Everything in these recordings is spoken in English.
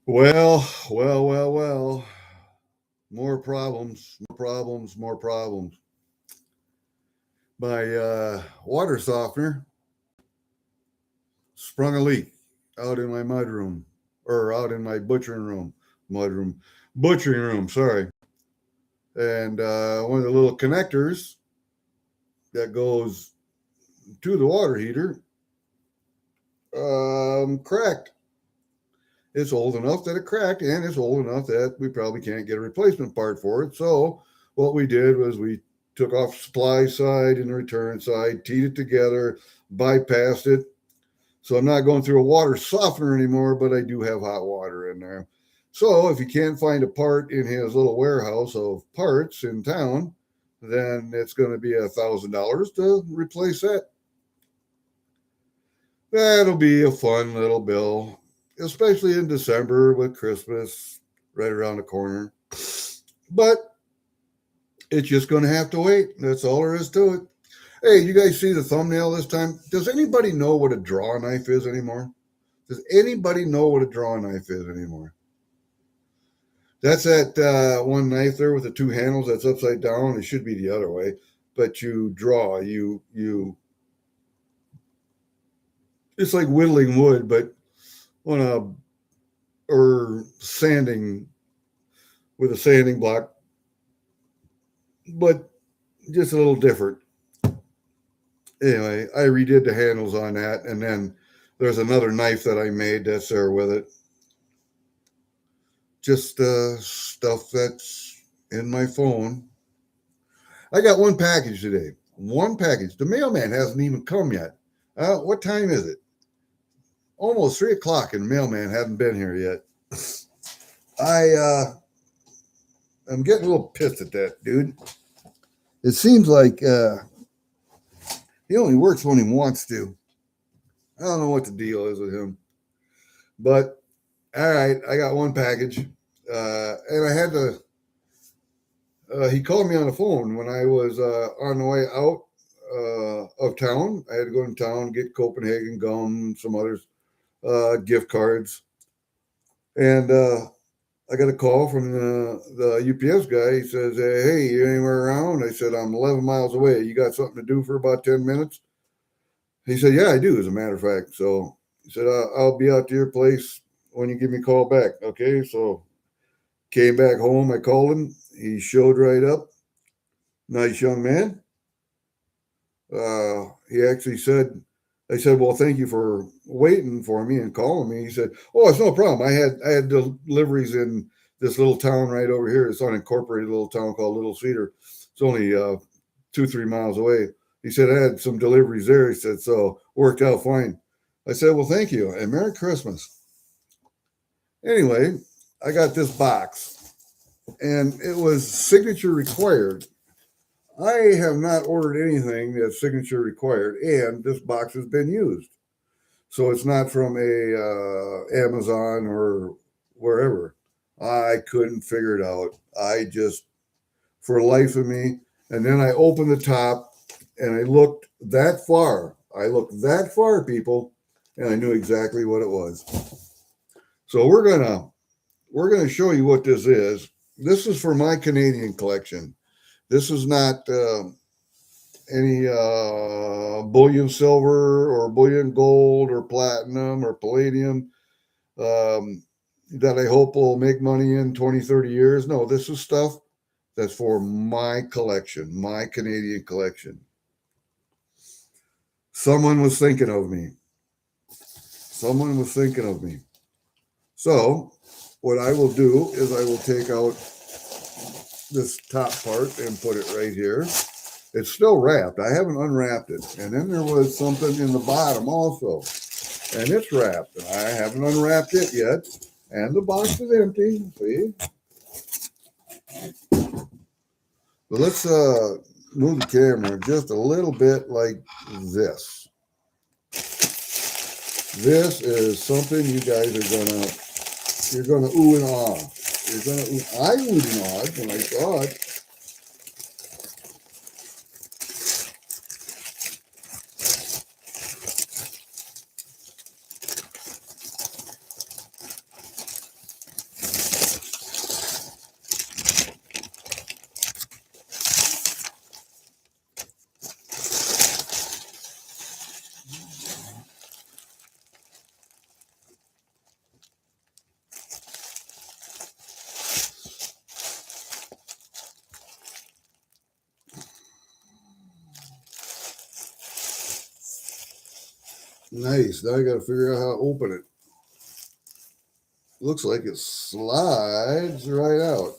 Well. More problems, more problems, more problems. My water softener sprung a leak out in my mudroom, or out in my mudroom, butchering room, sorry. And one of the little connectors that goes to the water heater cracked. It's old enough that it cracked, and it's old enough that we probably can't get a replacement part for it. So what we did was we took off supply side and the return side, teed it together, bypassed it. So I'm not going through a water softener anymore, but I do have hot water in there. So if you can't find a part in his little warehouse of parts in town, then it's going to be $1,000 to replace that. That'll be a fun little bill, especially in December with Christmas right around the corner. But it's just going to have to wait. That's all there is to it. Hey, you guys see the thumbnail this time? Does anybody know what a draw knife is anymore? Does anybody know what a draw knife is anymore? That's that one knife there with the two handles that's upside down. It should be the other way, but you draw. You. It's like whittling wood, but on a or sanding with a sanding block, but just a little different. Anyway, I redid the handles on that, and then there's another knife that I made that's there with it. Just stuff that's in my phone. I got one package today. One package. The mailman hasn't even come yet. What time is it? Almost 3 o'clock, and the mailman hasn't been here yet. I'm getting a little pissed at that dude. It seems like he only works when he wants to. I don't know what the deal is with him. But all right, I got one package, and I had to. He called me on the phone when I was on the way out of town. I had to go in town, get Copenhagen gum, some others, gift cards, and I got a call from the UPS guy. He says, "Hey, you anywhere around?" I said, "I'm 11 miles away. You got something to do for about 10 minutes?" He said, "Yeah, I do, as a matter of fact." So he said, "I'll be out to your place when you give me a call back." Okay, so came back home. I called him. He showed right up. Nice young man. He actually said, I said, "Well, thank you for waiting for me and calling me." He said, "Oh, it's no problem. I had deliveries in this little town right over here. It's unincorporated little town called Little Cedar. It's only 2-3 miles away." He said, "I had some deliveries there." He said, "So worked out fine." I said, "Well, thank you and Merry Christmas." Anyway, I got this box, and it was signature required. I have not ordered anything that's signature required, and this box has been used. So it's not from a Amazon or wherever. I couldn't figure it out. I just, for the life of me, and then I opened the top and I looked that far. I looked that far, people, and I knew exactly what it was. So we're gonna show you what this is. This is for my Canadian collection. This is not any bullion silver or bullion gold or platinum or palladium um, that I hope will make money in 20, 30 years. No, this is stuff that's for my collection, my Canadian collection. Someone was thinking of me. Someone was thinking of me. So, what I will do is I will take out this top part and put it right here. It's still wrapped. I haven't unwrapped it. And then there was something in the bottom also. And it's wrapped. And I haven't unwrapped it yet. And the box is empty. See? But let's move the camera just a little bit like this. This is something you guys you're gonna ooh and ah. I oohed and awed when I saw it. Nice. Now I got to figure out how to open it. Looks like it slides right out.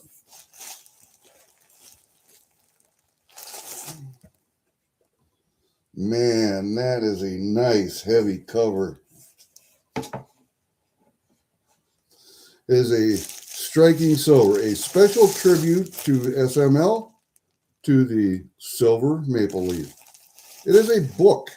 Man, that is a nice heavy cover. It is a striking silver, a special tribute to SML, to the silver maple leaf. It is a book.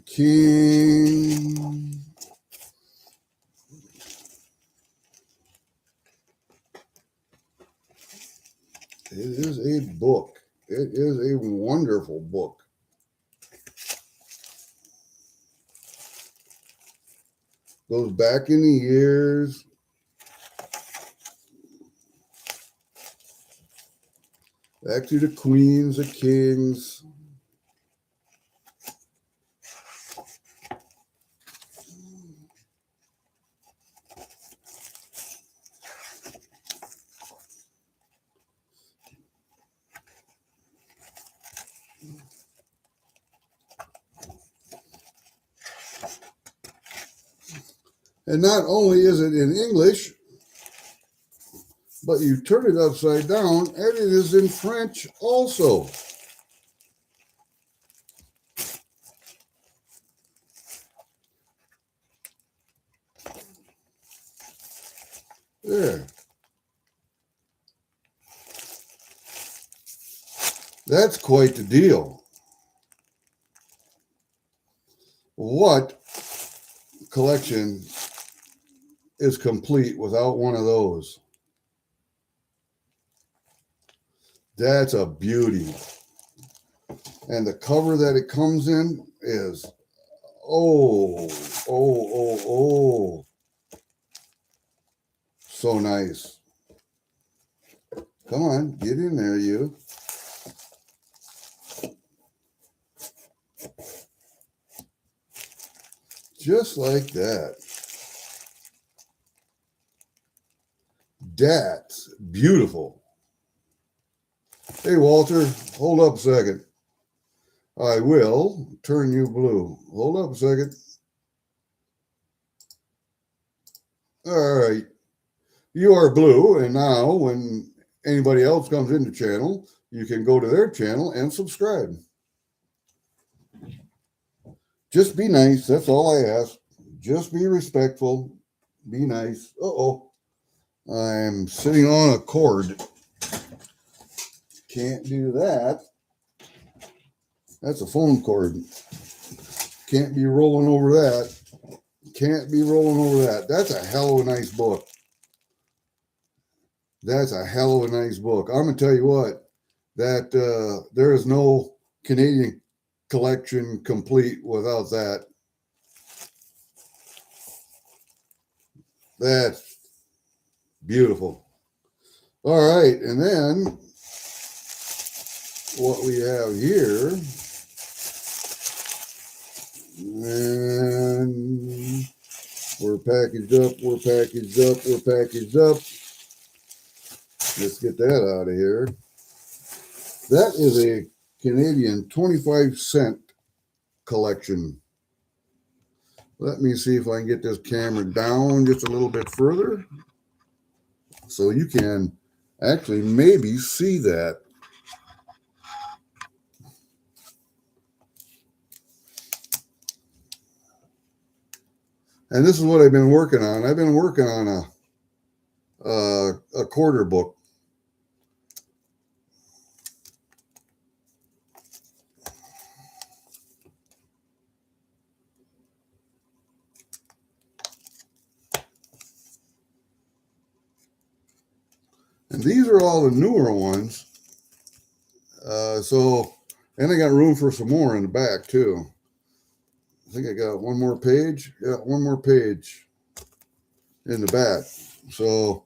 King. It is a book. It is a wonderful book. Goes back in the years. Back to the queens, the kings. And not only is it in English, but you turn it upside down and it is in French also. There. That's quite the deal. What collection is complete without one of those? That's a beauty. And the cover that it comes in is, oh, so nice. Come on, get in there, you. Just like that. That's beautiful. Hey, Walter, hold up a second. I will turn you blue. Hold up a second. All right. You are blue, and now when anybody else comes in the channel, you can go to their channel and subscribe. Just be nice. That's all I ask. Just be respectful. Be nice. Uh-oh. I'm sitting on a cord. Can't do that. That's a phone cord. Can't be rolling over that. Can't be rolling over that. That's a hell of a nice book. That's a hell of a nice book. I'm going to tell you what, that there is no Canadian collection complete without that. That's beautiful. All right, and then what we have here, and we're packaged up, we're packaged up, we're packaged up. Let's get that out of here. That is a Canadian 25-cent collection. Let me see if I can get this camera down just a little bit further so you can actually maybe see that. And this is what I've been working on. I've been working on a quarter book. And these are all the newer ones. And I got room for some more in the back too. I think I got one more page. Yeah, one more page in the back. So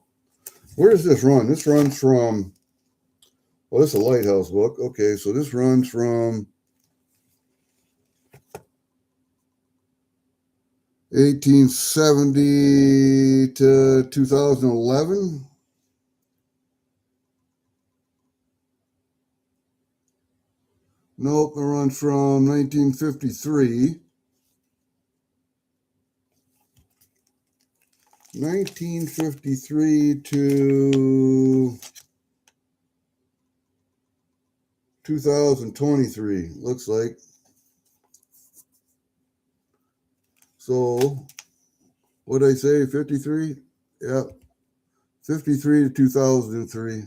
Where does this run? This runs from, well, this is a lighthouse book. Okay, so this runs from 1870 to 2011. Nope, it runs from 1953. 1953 to 2023, looks like. So, what did I say, 53? Yeah, 53 to 2003.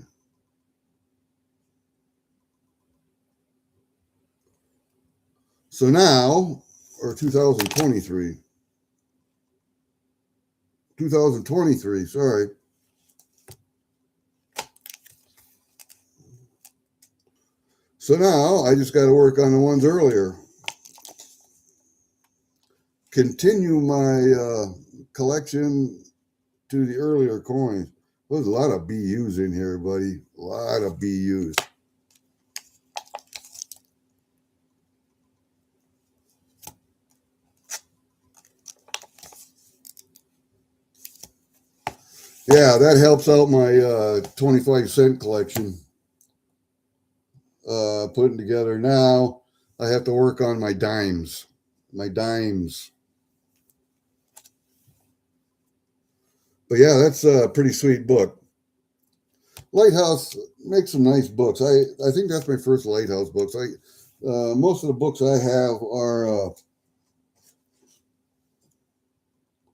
So now, or 2023. 2023, sorry. So now I just got to work on the ones earlier. Continue my collection to the earlier coins. There's a lot of BUs in here, buddy. A lot of BUs. Yeah, that helps out my 25-cent collection. Putting together now. I have to work on my dimes. My dimes. But yeah, that's a pretty sweet book. Lighthouse makes some nice books. I think that's my first Lighthouse books. Most of the books I have are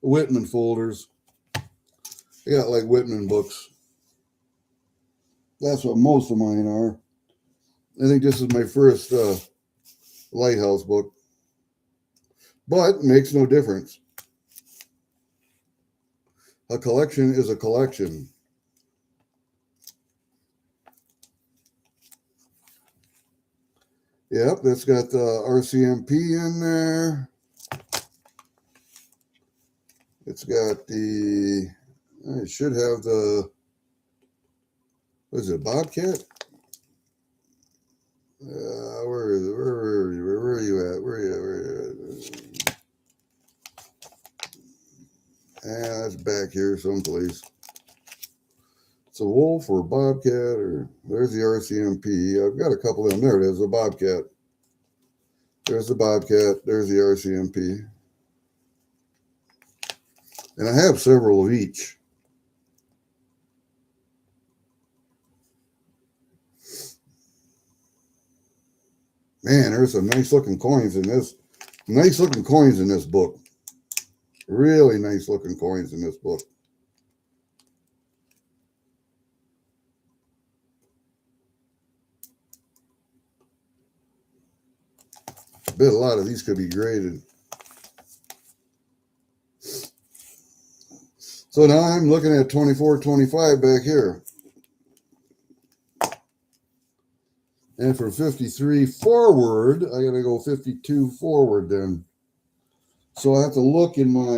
Whitman folders. I got like Whitman books. That's what most of mine are. I think this is my first Lighthouse book. But it makes no difference. A collection is a collection. Yep, that's got the RCMP in there. It's got it should have what is it, Bobcat? Where are you at? Where are you at? That's back here someplace. It's a wolf or a bobcat, or there's the RCMP. I've got a couple of them. There it is, a bobcat. There's the bobcat. There's the RCMP. And I have several of each. Man, there's some nice looking coins in this. Nice looking coins in this book. Really nice looking coins in this book. I bet a lot of these could be graded. So now I'm looking at 24.25 back here. And for 53 forward, I got to go 52 forward then. So I have to look in my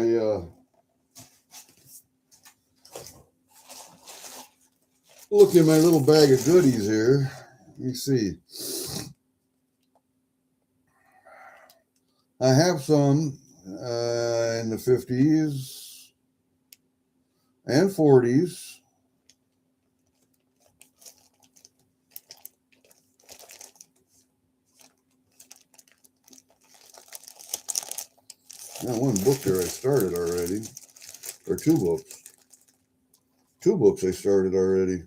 little bag of goodies here. Let me see. I have some in the 50s and 40s. Got one book there I started already, or two books. Two books I started already.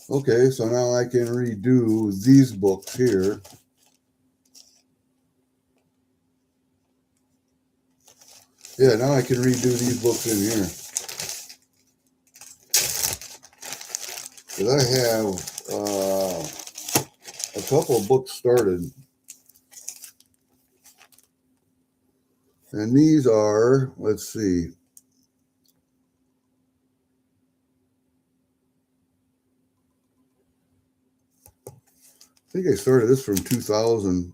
Okay, so now I can redo these books here. Yeah, now I can redo these books in here. Because I have a couple of books started. And these are, let's see. I think I started this from 2000.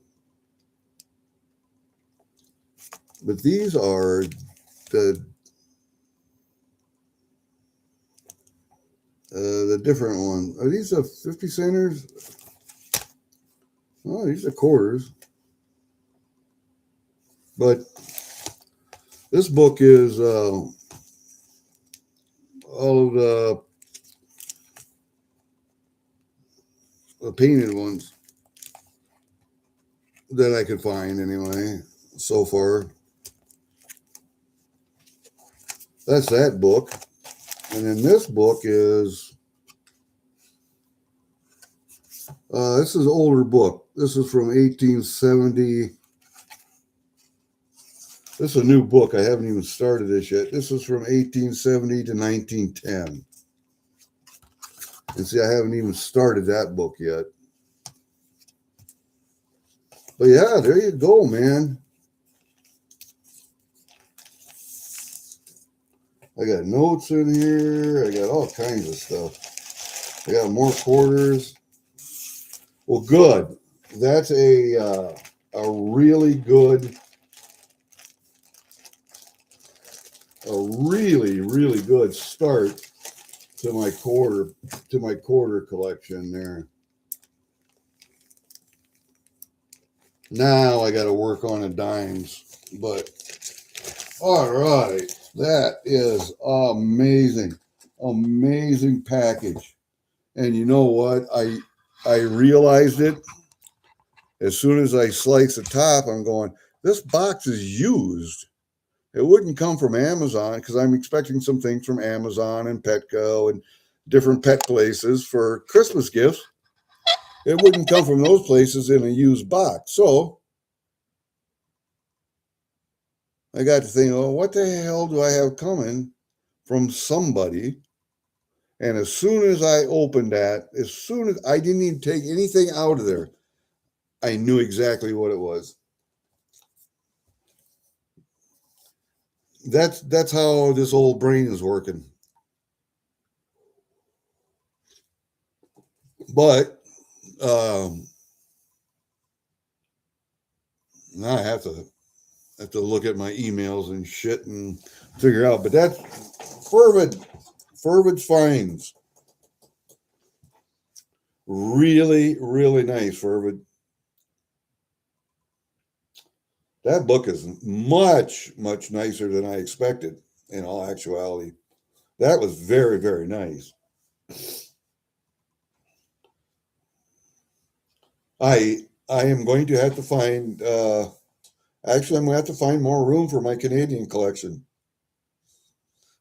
But these are the The different ones. Are these the 50 centers? Oh, these are quarters. But this book is all of the painted ones that I could find anyway so far. That's that book. And then this book is this is an older book. This is from 1870. This is a new book. I haven't even started this yet. This is from 1870 to 1910. And see, I haven't even started that book yet. But yeah, there you go, man. I got notes in here. I got all kinds of stuff. I got more quarters. Well, good. That's a really good, really good start to my quarter collection there. Now I got to work on the dimes, but all right, that is amazing package. And you know what? I realized it as soon as I sliced the top. I'm going, this box is used. It wouldn't come from Amazon because I'm expecting some things from Amazon and Petco and different pet places for Christmas gifts. It wouldn't come from those places in a used box. So I got to think, oh, what the hell do I have coming from somebody? And as soon as I opened that, as soon as I didn't even take anything out of there, I knew exactly what it was. That's how this old brain is working. But now I have to look at my emails and shit and figure out. But that's Fervid's finds. Really nice, Fervid. That book is much nicer than I expected. In all actuality, that was very nice. I am going to have to find. Actually, I'm going to have to find more room for my Canadian collection.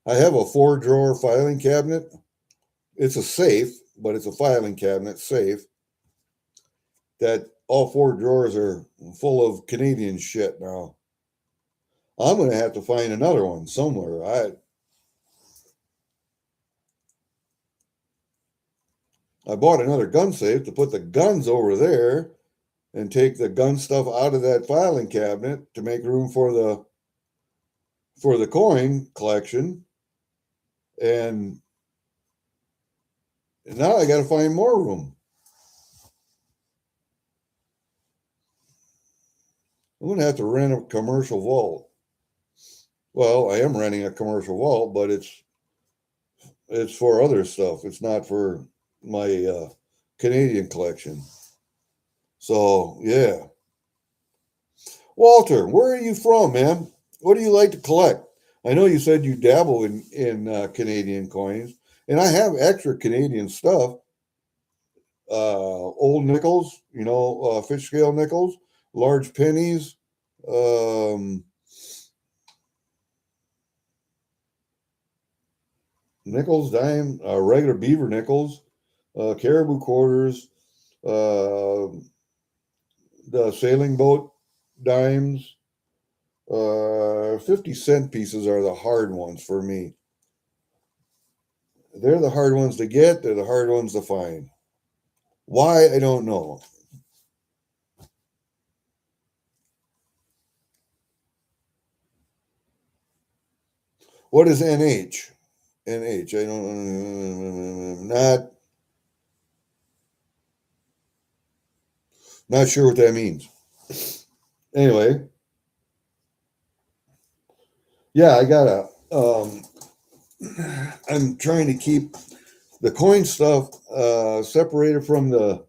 I have a 4-drawer filing cabinet. It's a safe, but it's a filing cabinet safe. That all 4 drawers are full of Canadian shit now. I'm going to have to find another one somewhere. I bought another gun safe to put the guns over there and take the gun stuff out of that filing cabinet to make room for the coin collection. And now I got to find more room. I'm going to have to rent a commercial vault. Well, I am renting a commercial vault, but it's for other stuff. It's not for my Canadian collection. So, yeah. Walter, where are you from, man? What do you like to collect? I know you said you dabble in Canadian coins, and I have extra Canadian stuff. Old nickels, fish scale nickels, large pennies, nickels, dime, regular beaver nickels, caribou quarters, uh, the sailing boat dimes. 50-cent pieces are the hard ones for me. They're the hard ones to get. They're the hard ones to find. Why? I don't know. What is NH? NH. I don't. Not sure what that means. Anyway, yeah, I gotta. I'm trying to keep the coin stuff separated from the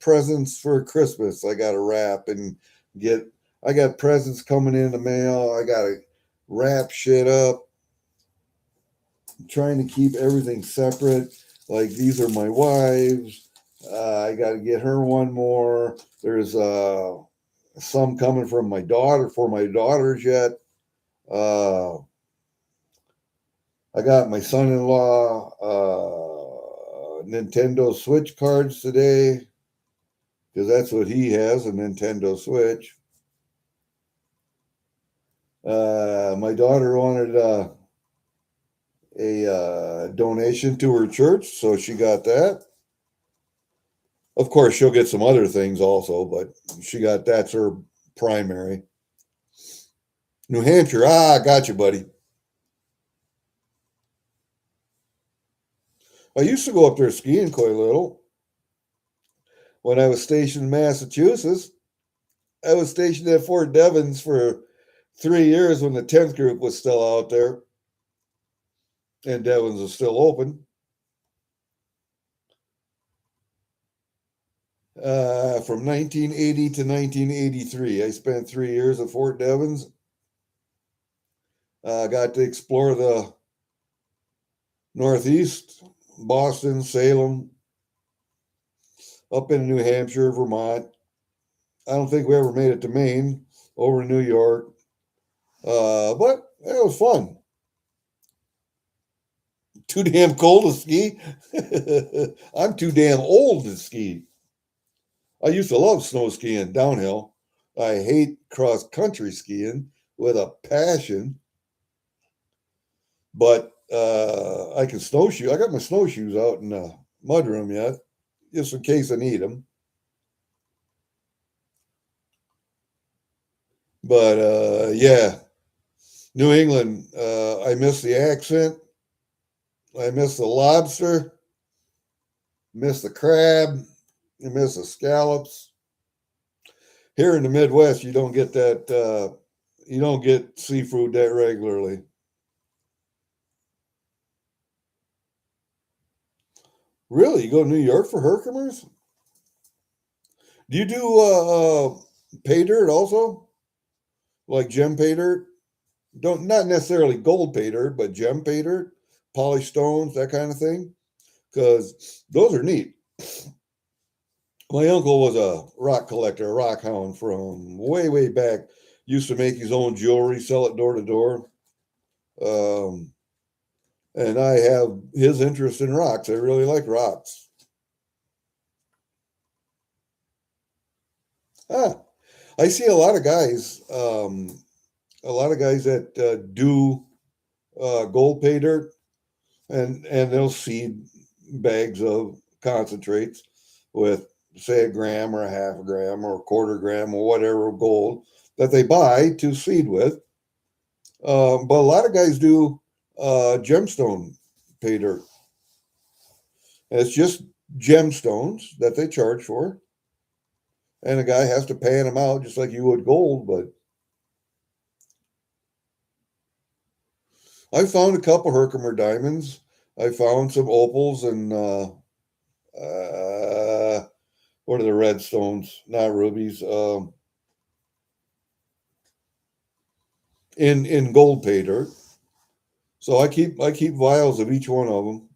presents for Christmas. I got to wrap and get. I got presents coming in the mail. I got to wrap shit up. Trying to keep everything separate. Like these are my wife's. I got to get her one more. There's some coming from my daughter for my daughters yet. I got my son-in-law Nintendo Switch cards today because that's what he has, a Nintendo Switch. My daughter wanted a donation to her church, so she got that. Of course, she'll get some other things also, but she got that's her primary. New Hampshire, got you, buddy. I used to go up there skiing quite a little. When I was stationed in Massachusetts, I was stationed at Fort Devens for 3 years when the 10th group was still out there and Devens was still open. From 1980 to 1983, I spent 3 years at Fort Devens. Got to explore the Northeast, Boston, Salem, up in New Hampshire, Vermont. I don't think we ever made it to Maine, over in New York. But it was fun. Too damn cold to ski. I'm too damn old to ski. I used to love snow skiing downhill. I hate cross country skiing with a passion. But I can snowshoe. I got my snowshoes out in the mudroom yet, just in case I need them. But yeah, New England. I miss the accent. I miss the lobster. Miss the crab. I miss the scallops. Here in the Midwest, you don't get that. You don't get seafood that regularly. Really, you go to New York for Herkimers? Do you do pay dirt also? Like gem pay dirt? Don't not necessarily gold pay dirt, but gem pay dirt, polished stones, that kind of thing. Because those are neat. My uncle was a rock collector, a rock hound from way, way back. Used to make his own jewelry, sell it door to door. Um, and I have his interest in rocks. I really like rocks. Ah, I see a lot of guys that do gold pay dirt, and they'll seed bags of concentrates with say a gram or a half a gram or a quarter gram or whatever of gold that they buy to seed with. But a lot of guys do gemstone pay dirt. And it's just gemstones that they charge for. And a guy has to pan them out just like you would gold. But I found a couple Herkimer diamonds. I found some opals and what are the red stones? Not rubies. In gold pay dirt. So I keep vials of each one of them.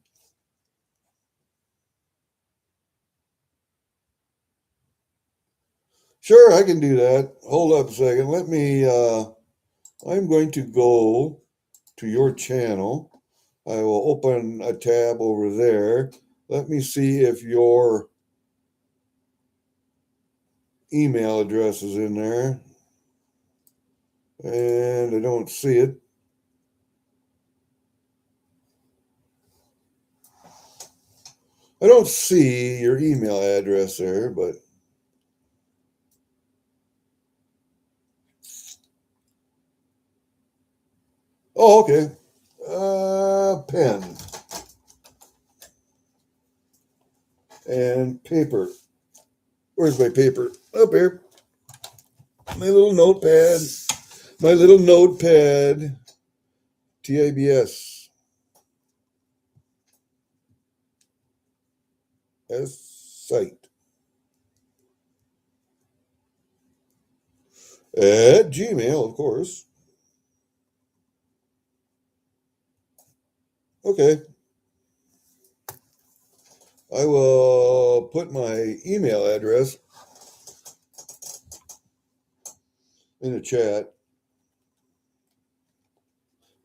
Sure, I can do that. Hold up a second. Let me. I'm going to go to your channel. I will open a tab over there. Let me see if your email address is in there. And I don't see it. I don't see your email address there, but oh, okay. Pen and paper. Where's my paper? Up here. My little notepad. My little notepad TABS site at Gmail, of course. Okay. I will put my email address in the chat.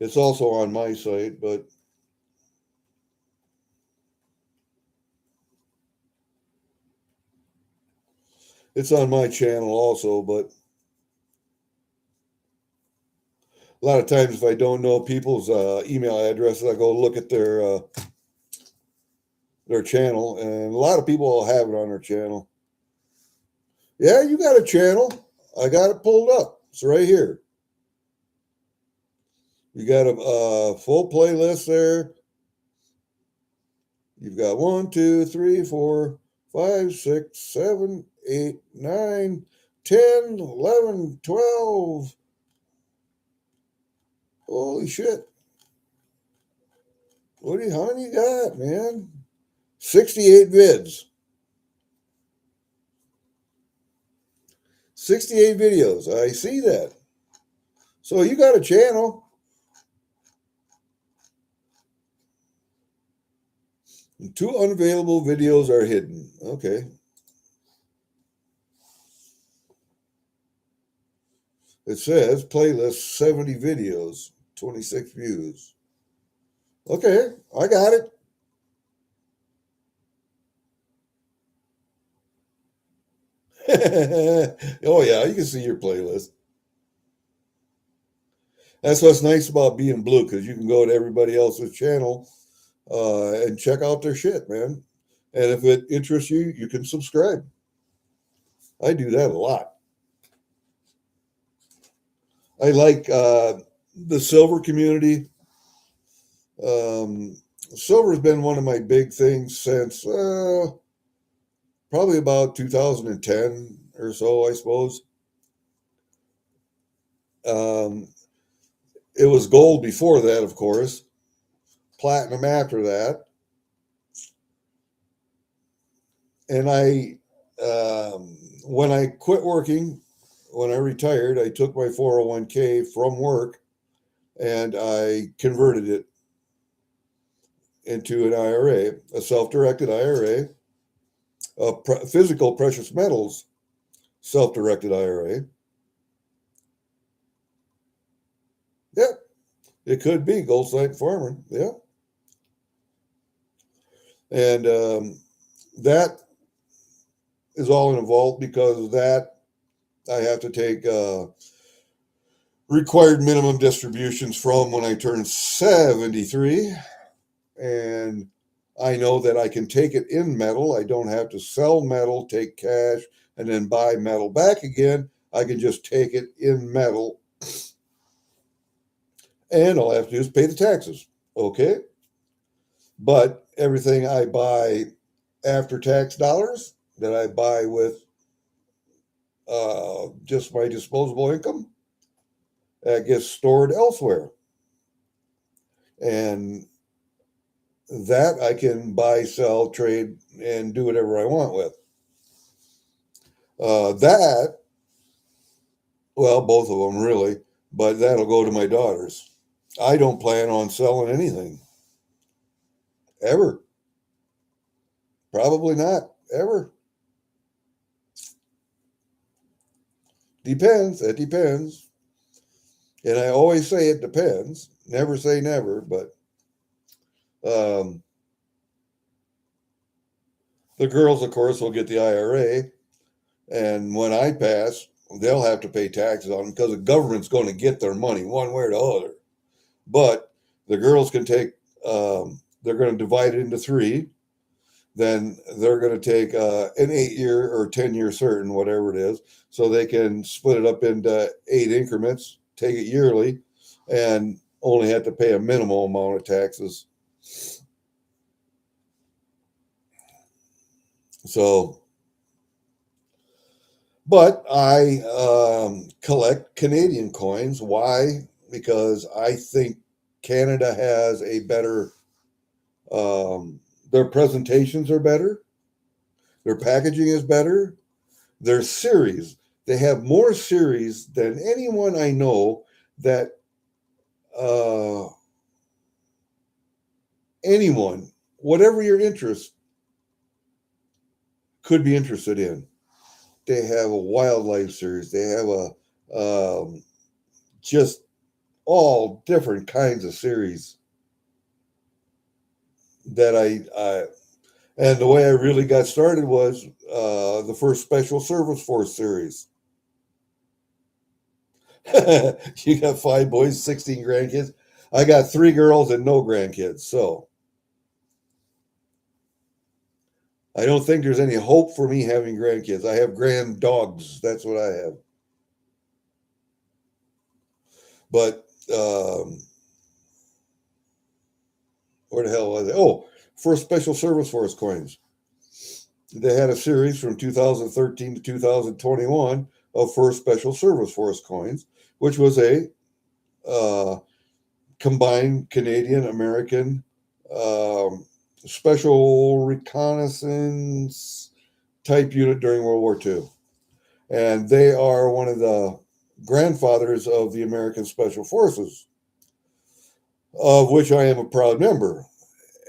It's also on my site, but it's on my channel also. But a lot of times, if I don't know people's email addresses, I go look at their channel, and a lot of people will have it on their channel. Yeah, you got a channel. I got it pulled up. It's right here. You got a full playlist there. You've got 1, 2, 3, 4, 5, 6, 7, 8, 9, 10, 11, 12. Holy shit. How many you got, man? 68 vids. 68 videos. I see that. So you got a channel. And 2 unavailable videos are hidden. Okay. It says playlist 70 videos, 26 views. Okay, I got it. Oh yeah, you can see your playlist. That's what's nice about being blue, because you can go to everybody else's channel and check out their shit, man. And if it interests you, you can subscribe. I do that a lot. I like the silver community. Silver's been one of my big things since probably about 2010 or so, I suppose. It was gold before that, of course. Platinum after that. And when I quit working, when I retired, I took my 401k from work and I converted it into an IRA, a self-directed IRA, a physical precious metals self-directed IRA. Yeah, it could be gold site farmer. Yeah. And that is all involved because that I have to take required minimum distributions from when I turn 73. And I know that I can take it in metal. I don't have to sell metal, take cash, and then buy metal back again. I can just take it in metal. And all I have to do is pay the taxes. Okay. But everything I buy after tax dollars that I buy with just my disposable income, that gets stored elsewhere. And that I can buy, sell, trade, and do whatever I want with. Both of them really, but that'll go to my daughters. I don't plan on selling anything. Ever. Probably not. Ever. Depends. It depends. And I always say it depends. Never say never, but the girls, of course, will get the IRA. And when I pass, they'll have to pay taxes on them because the government's going to get their money one way or the other. But the girls can take, they're going to divide it into 3. Then they're going to take an 8-year or 10-year certain, whatever it is. So they can split it up into 8 increments, take it yearly, and only have to pay a minimal amount of taxes. So, but I collect Canadian coins. Why? Because I think Canada has a better, their presentations are better, their packaging is better, their series. They have more series than anyone I know that uh, anyone, whatever your interest, could be interested in. They have a wildlife series. They have just all different kinds of series that I and the way I really got started was the first Special Service Force series. You got 5 boys, 16 grandkids. I got 3 girls and no grandkids. So I don't think there's any hope for me having grandkids. I have grand dogs. That's what I have. But where the hell was it? Oh, first Special Service Force coins. They had a series from 2013 to 2021 of first Special Service Force coins, which was a uh, combined Canadian American special reconnaissance type unit during World War II. And they are one of the grandfathers of the American Special Forces, of which I am a proud member.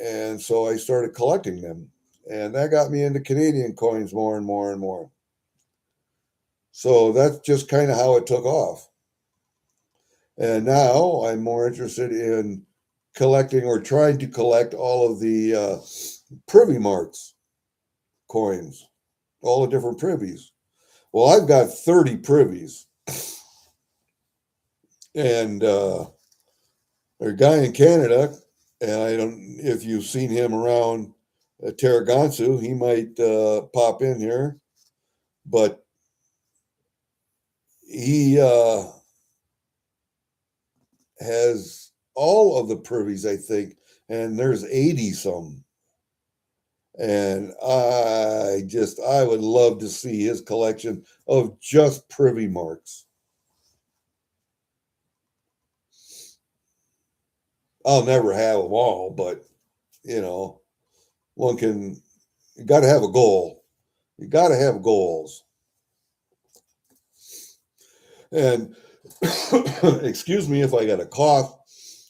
And so I started collecting them. And that got me into Canadian coins more and more and more. So that's just kind of how it took off. And now I'm more interested in collecting or trying to collect all of the privy marks coins, all the different privies. Well, I've got 30 privies. And there's a guy in Canada, and I don't, if you've seen him around Tarragonsu, he might pop in here, but he has all of the privies, I think, and there's 80 some. And I would love to see his collection of just privy marks. I'll never have them all, but you know, one can, you got to have a goal. You got to have goals. And excuse me if I got a cough,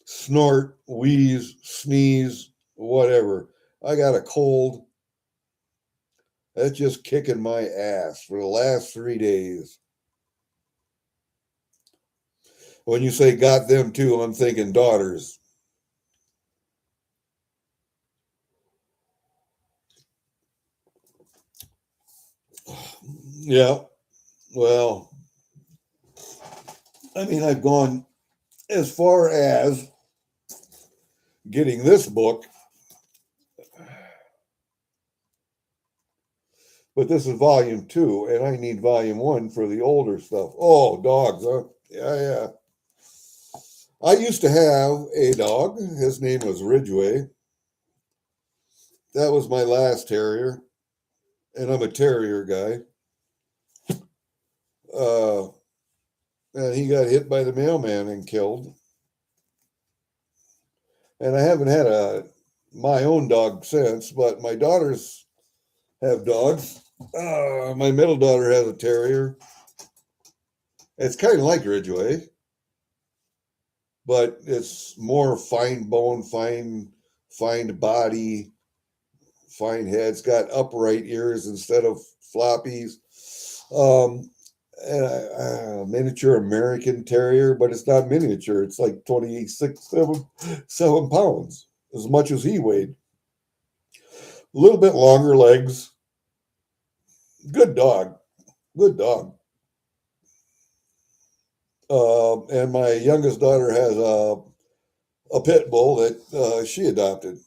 snort, wheeze, sneeze, whatever. I got a cold. That's just kicking my ass for the last 3 days. When you say got them too, I'm thinking daughters. Yeah, well, I mean, I've gone as far as getting this book, but this is volume 2, and I need volume 1 for the older stuff. Oh, dogs, huh? Yeah. I used to have a dog. His name was Ridgway. That was my last terrier, and I'm a terrier guy. Uh, and he got hit by the mailman and killed. And I haven't had my own dog since, but my daughters have dogs. My middle daughter has a terrier. It's kind of like Ridgway, but it's more fine bone, fine body, fine head. It's got upright ears instead of floppies. And a miniature American Terrier, but it's not miniature. It's like 7 pounds, as much as he weighed. A little bit longer legs. Good dog. Good dog. And my youngest daughter has a pit bull that she adopted.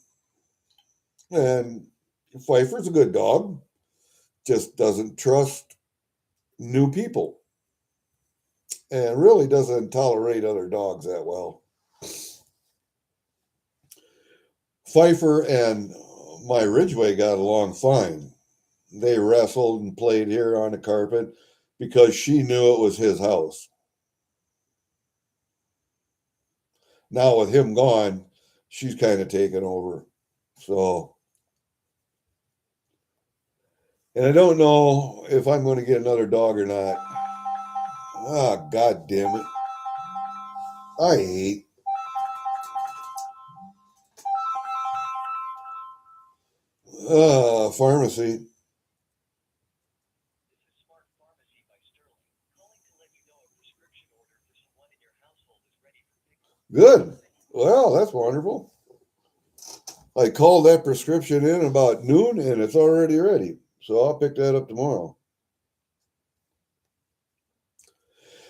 And Pfeiffer's a good dog, just doesn't trust new people and really doesn't tolerate other dogs that well. Pfeiffer and my Ridgway got along fine. They wrestled and played here on the carpet because she knew it was his house. Now with him gone, she's kind of taken over. So, and I don't know if I'm going to get another dog or not. Ah, God damn it. I hate. Pharmacy. Good. Well, that's wonderful. I called that prescription in about noon and it's already ready. So I'll pick that up tomorrow.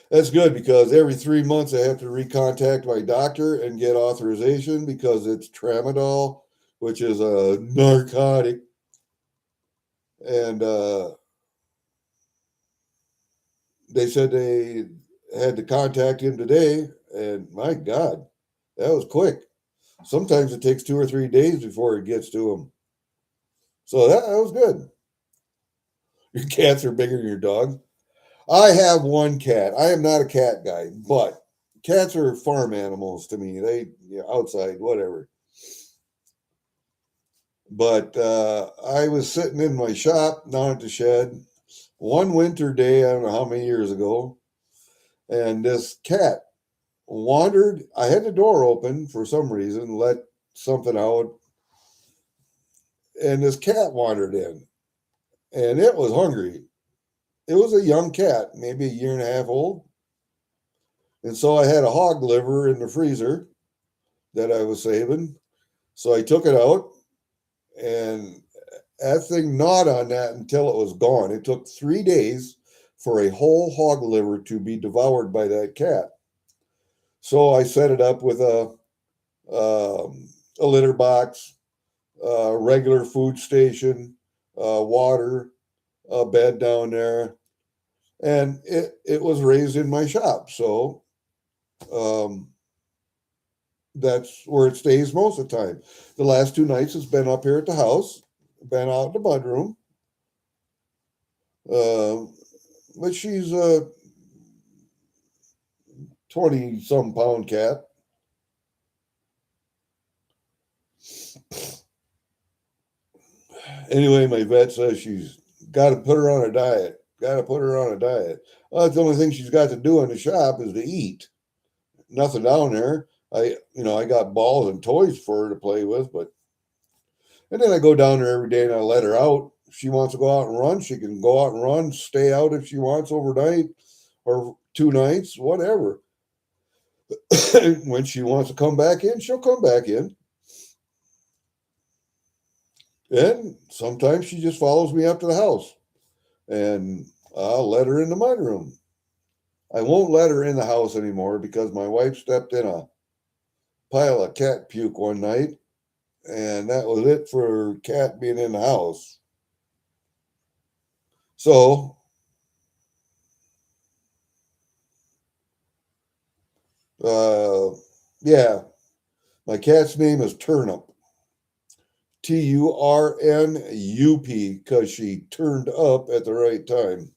That's good because every 3 months I have to recontact my doctor and get authorization because it's tramadol, which is a narcotic. And they said they had to contact him today. And my God, that was quick. Sometimes it takes 2 or 3 days before it gets to him. So that was good. Your cats are bigger than your dog. I have one cat. I am not a cat guy, but cats are farm animals to me. They outside, whatever. But I was sitting in my shop down at the shed one winter day, I don't know how many years ago, and this cat wandered. I had the door open for some reason, let something out, and this cat wandered in, and it was hungry. It was a young cat, maybe a year and a half old. And so I had a hog liver in the freezer that I was saving. So I took it out and that thing gnawed on that until it was gone. It took 3 days for a whole hog liver to be devoured by that cat. So I set it up with a litter box, a regular food station, water, a bed down there, and it was raised in my shop. So um, that's where it stays most of the time. The last 2 nights it's been up here at the house, been out in the mudroom. Uh, but she's a 20 some pound cat. Anyway, my vet says she's got to put her on a diet. Got to put her on a diet. Well, that's the only thing she's got to do in the shop is to eat. Nothing down there. I got balls and toys for her to play with, but and then I go down there every day and I let her out. If she wants to go out and run, she can go out and run, stay out if she wants overnight or 2 nights, whatever. When she wants to come back in, she'll come back in. And sometimes she just follows me up to the house and I'll let her in the mudroom. I won't let her in the house anymore because my wife stepped in a pile of cat puke one night and that was it for cat being in the house. So, uh, yeah, my cat's name is Turnip. Turnup, because she turned up at the right time.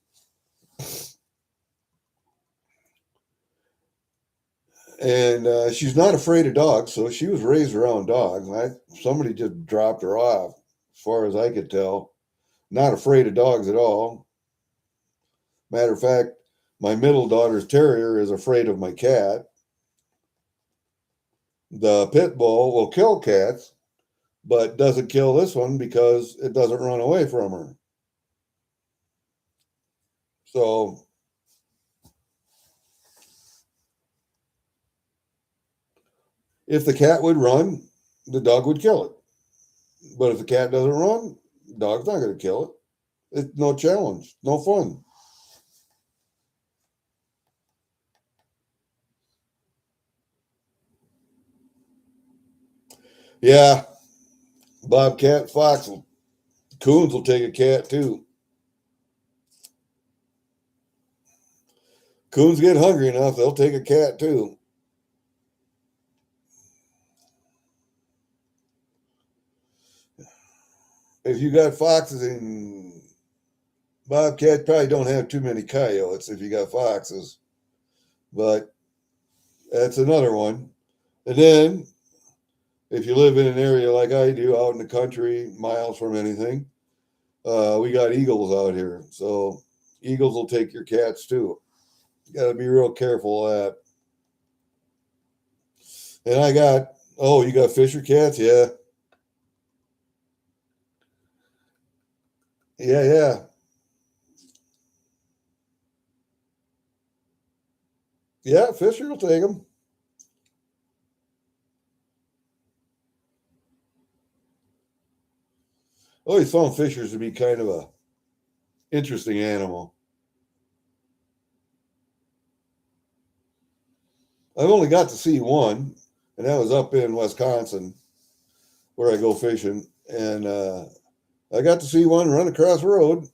And she's not afraid of dogs, so she was raised around dogs. Somebody just dropped her off, as far as I could tell. Not afraid of dogs at all. Matter of fact, my middle daughter's terrier is afraid of my cat. The pit bull will kill cats, but doesn't kill this one because it doesn't run away from her. So if the cat would run, the dog would kill it. But if the cat doesn't run, the dog's not going to kill it. It's no challenge, no fun. Yeah, bobcat, fox, coons will take a cat too. Coons get hungry enough, they'll take a cat too. If you got foxes and bobcats, probably don't have too many coyotes if you got foxes. But that's another one. And then if you live in an area like I do, out in the country, miles from anything, we got eagles out here. So eagles will take your cats too. You got to be real careful of that. And oh, you got Fisher cats? Yeah. Yeah, yeah. Yeah, Fisher will take them. I always found Fishers to be kind of a interesting animal. I've only got to see one, and that was up in Wisconsin where I go fishing. And I got to see one run across the road.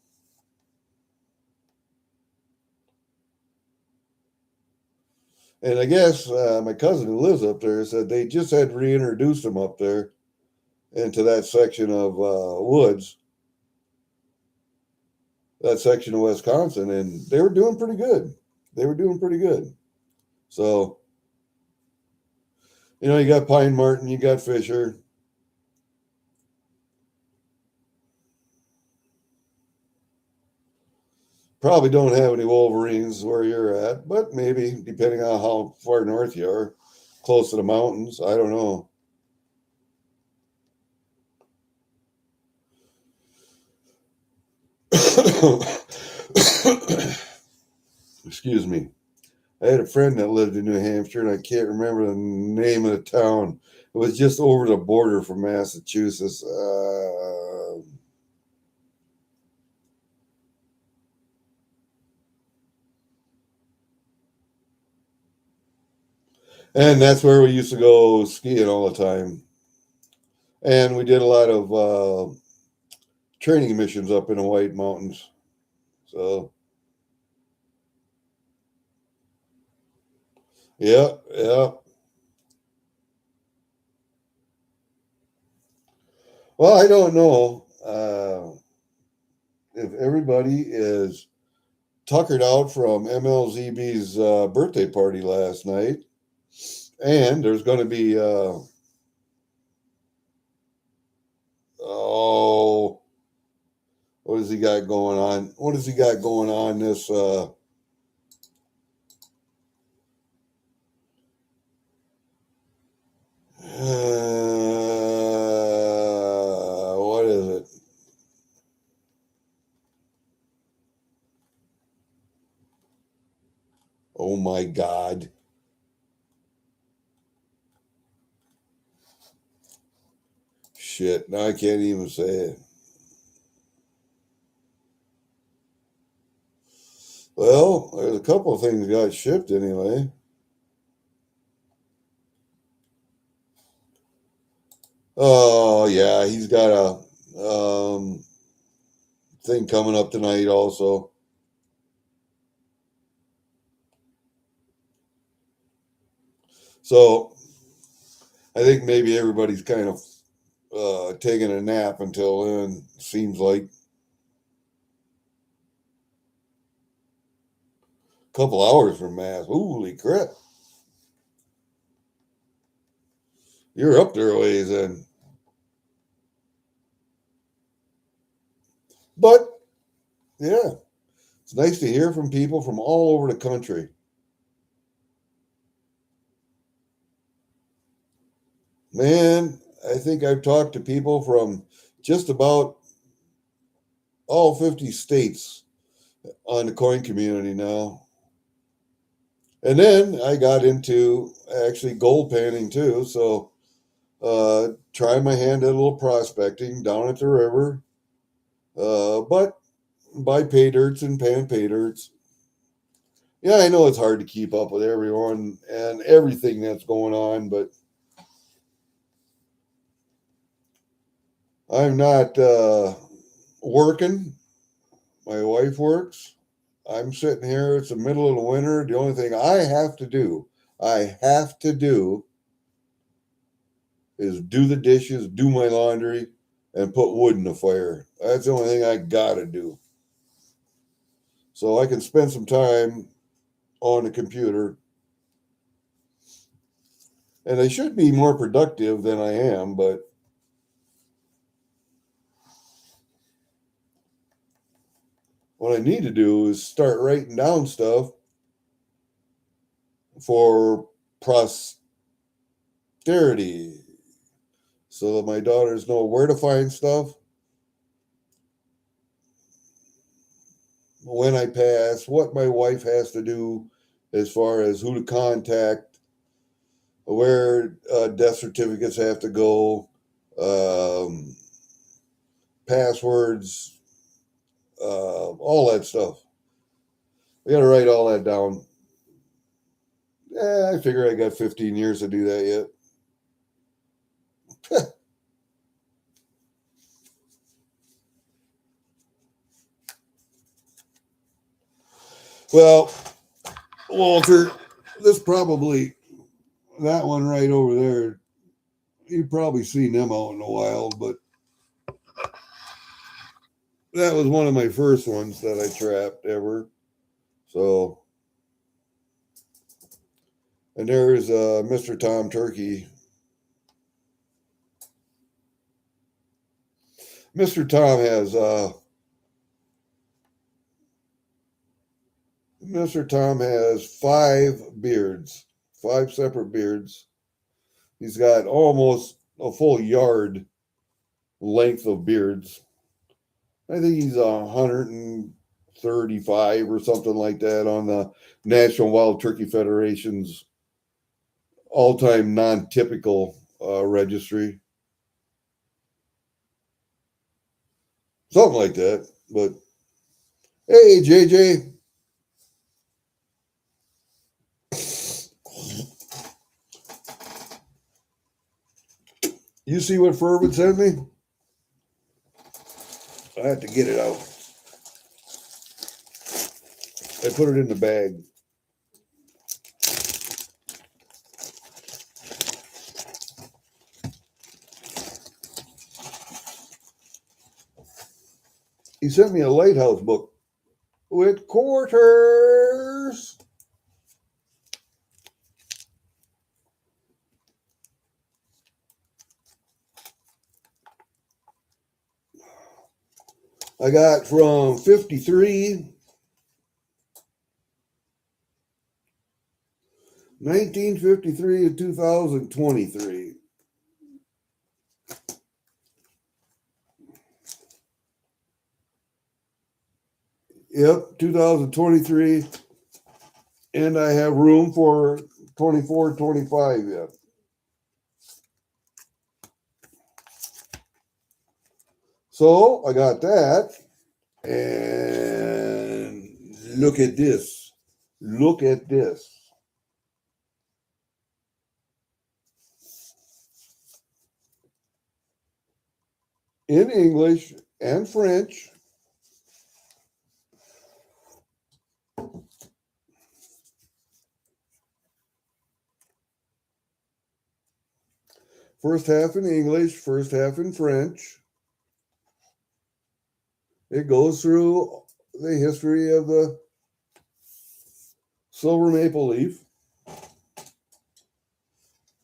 And I guess my cousin who lives up there said they just had reintroduced them up there into that section of woods, that section of Wisconsin, and they were doing pretty good. They were doing pretty good. So, you got Pine Martin, you got Fisher. Probably don't have any Wolverines where you're at, but maybe depending on how far north you are, close to the mountains. I don't know. Excuse me. I had a friend that lived in New Hampshire, and I can't remember the name of the town. It was just over the border from Massachusetts. And that's where we used to go skiing all the time. And we did a lot of training missions up in the White Mountains. So, yeah, yeah. Well, I don't know if everybody is tuckered out from MLZB's birthday party last night. And there's going to be, oh, what has he got going on? What has he got going on this? What is it? Oh my God. Shit. Now I can't even say it. Well, there's a couple of things got shipped anyway. Oh, yeah. He's got a thing coming up tonight also. So I think maybe everybody's kind of taking a nap until then, seems like. A couple hours from Mass. Holy crap. You're up there a ways then. But yeah, it's nice to hear from people from all over the country. Man, I think I've talked to people from just about all 50 states on the coin community now. And then I got into actually gold panning too. So try my hand at a little prospecting down at the river. But buy pay dirts and pan pay dirts. Yeah, I know it's hard to keep up with everyone and everything that's going on, but I'm not working. My wife works. I'm sitting here. It's the middle of the winter. The only thing I have to do is do the dishes, do my laundry, and put wood in the fire. That's the only thing I gotta do. So I can spend some time on the computer And I should be more productive than I am, but what I need to do is start writing down stuff for posterity so that my daughters know where to find stuff when I pass, what my wife has to do as far as who to contact, where death certificates have to go, um, passwords, all that stuff. I got to write all that down. I figure I got 15 years to do that yet. Well, Walter, this probably, that one right over there, you've probably seen them out in the wild, but that was one of my first ones that I trapped ever. So, and there's Mr. Tom Turkey. Mr. Tom has Mr. Tom has 5 beards, 5 separate beards. He's got almost a full yard length of beards. I think he's 135 or something like that on the National Wild Turkey Federation's all-time non-typical registry. Something like that. But hey, JJ. You see what Fervid sent me? I have to get it out. I put it in the bag. He sent me a lighthouse book with quarters. I got from 1953 to 2023. Yep, 2023. And I have room for 24, 25 yet. So I got that. And look at this. Look at this. In English and French. First half in English, first half in French. It goes through the history of the silver maple leaf,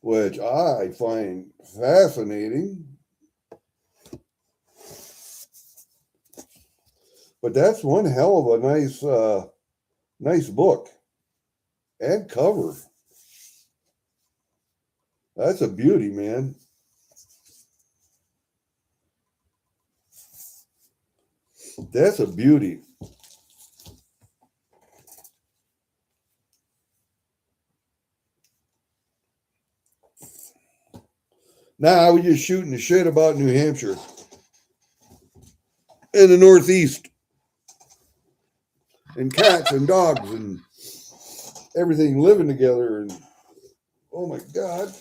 which I find fascinating. But that's one hell of a nice book and cover. That's a beauty, man. That's a beauty. Now I was just shooting the shit about New Hampshire and the Northeast and cats and dogs and everything living together. And oh my God.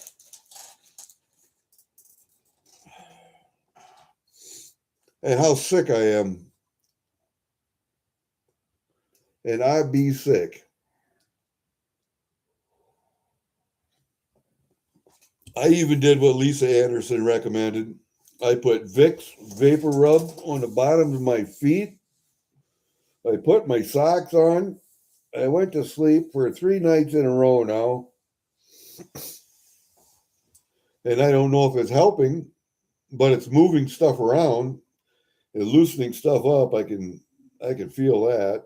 And how sick I am. And I be sick. I even did what Lisa Anderson recommended. I put Vicks Vapor Rub on the bottom of my feet. I put my socks on. I went to sleep for 3 nights in a row now. And I don't know if it's helping, but it's moving stuff around and loosening stuff up. I can feel that.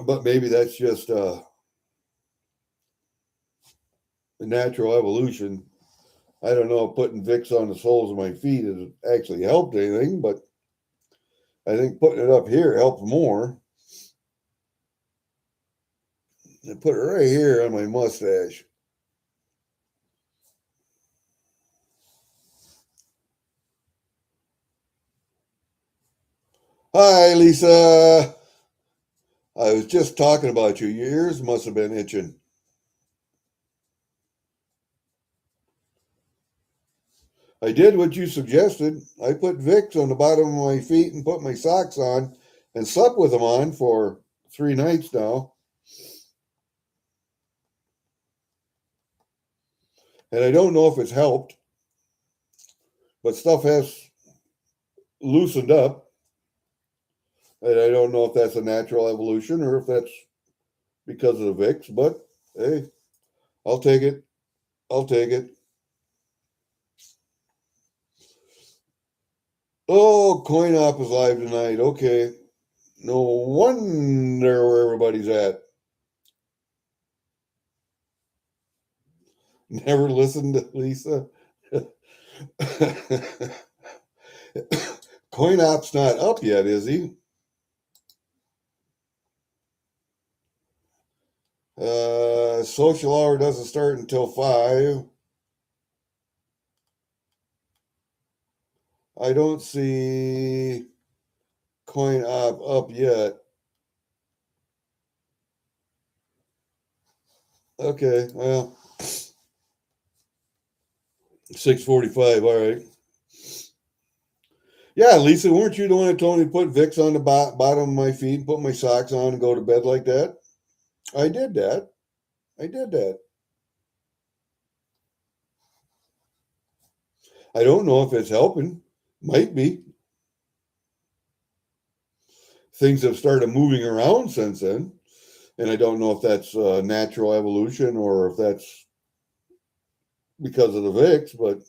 But maybe that's just a natural evolution. I don't know if putting Vicks on the soles of my feet has actually helped anything, but I think putting it up here helps more. I put it right here on my mustache. Hi, Lisa. I was just talking about you. Your ears must have been itching. I did what you suggested. I put Vicks on the bottom of my feet and put my socks on and slept with them on for 3 nights now. And I don't know if it's helped, but stuff has loosened up. And I don't know if that's a natural evolution or if that's because of the Vicks, but hey, I'll take it. I'll take it. Oh, Coin Op is live tonight. Okay. No wonder where everybody's at. Never listened to Lisa. Coin Op's not up yet, is he? Social hour doesn't start until 5. I don't see Coin Op up yet. Okay, well, 6:45. All right. Yeah, Lisa, weren't you the one that told me to put Vicks on the bottom of my feet, put my socks on, and go to bed like that? I did that. I did that. I don't know if it's helping. Might be. Things have started moving around since then, and I don't know if that's natural evolution or if that's because of the Vicks, but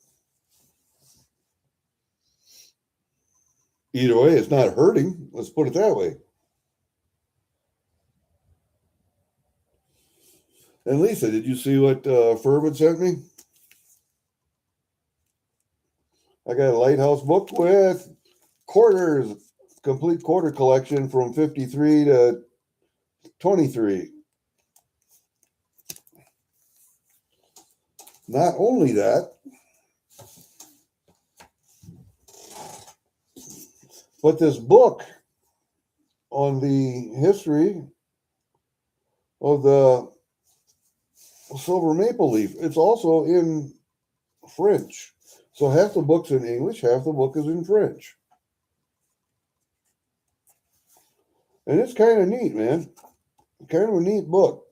either way, it's not hurting. Let's put it that way. And Lisa, did you see what Fervid sent me? I got a Lighthouse book with quarters, complete quarter collection from 53 to 23. Not only that, but this book on the history of the silver maple leaf, it's also in French. So half the book's in English, half the book is in French. And it's kind of neat, man. Kind of a neat book.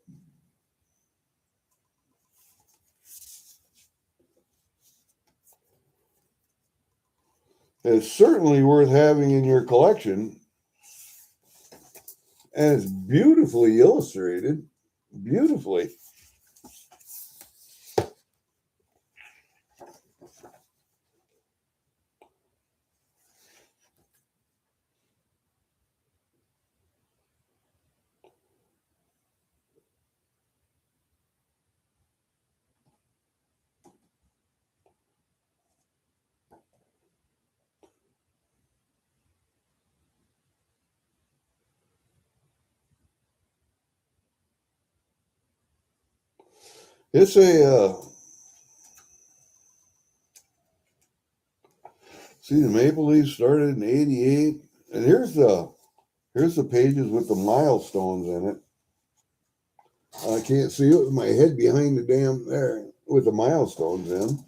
It's certainly worth having in your collection. And it's beautifully illustrated. Beautifully. It's see, the maple leaf started in 88. And here's the pages with the milestones in it. I can't see it with my head behind the damn there with the milestones in.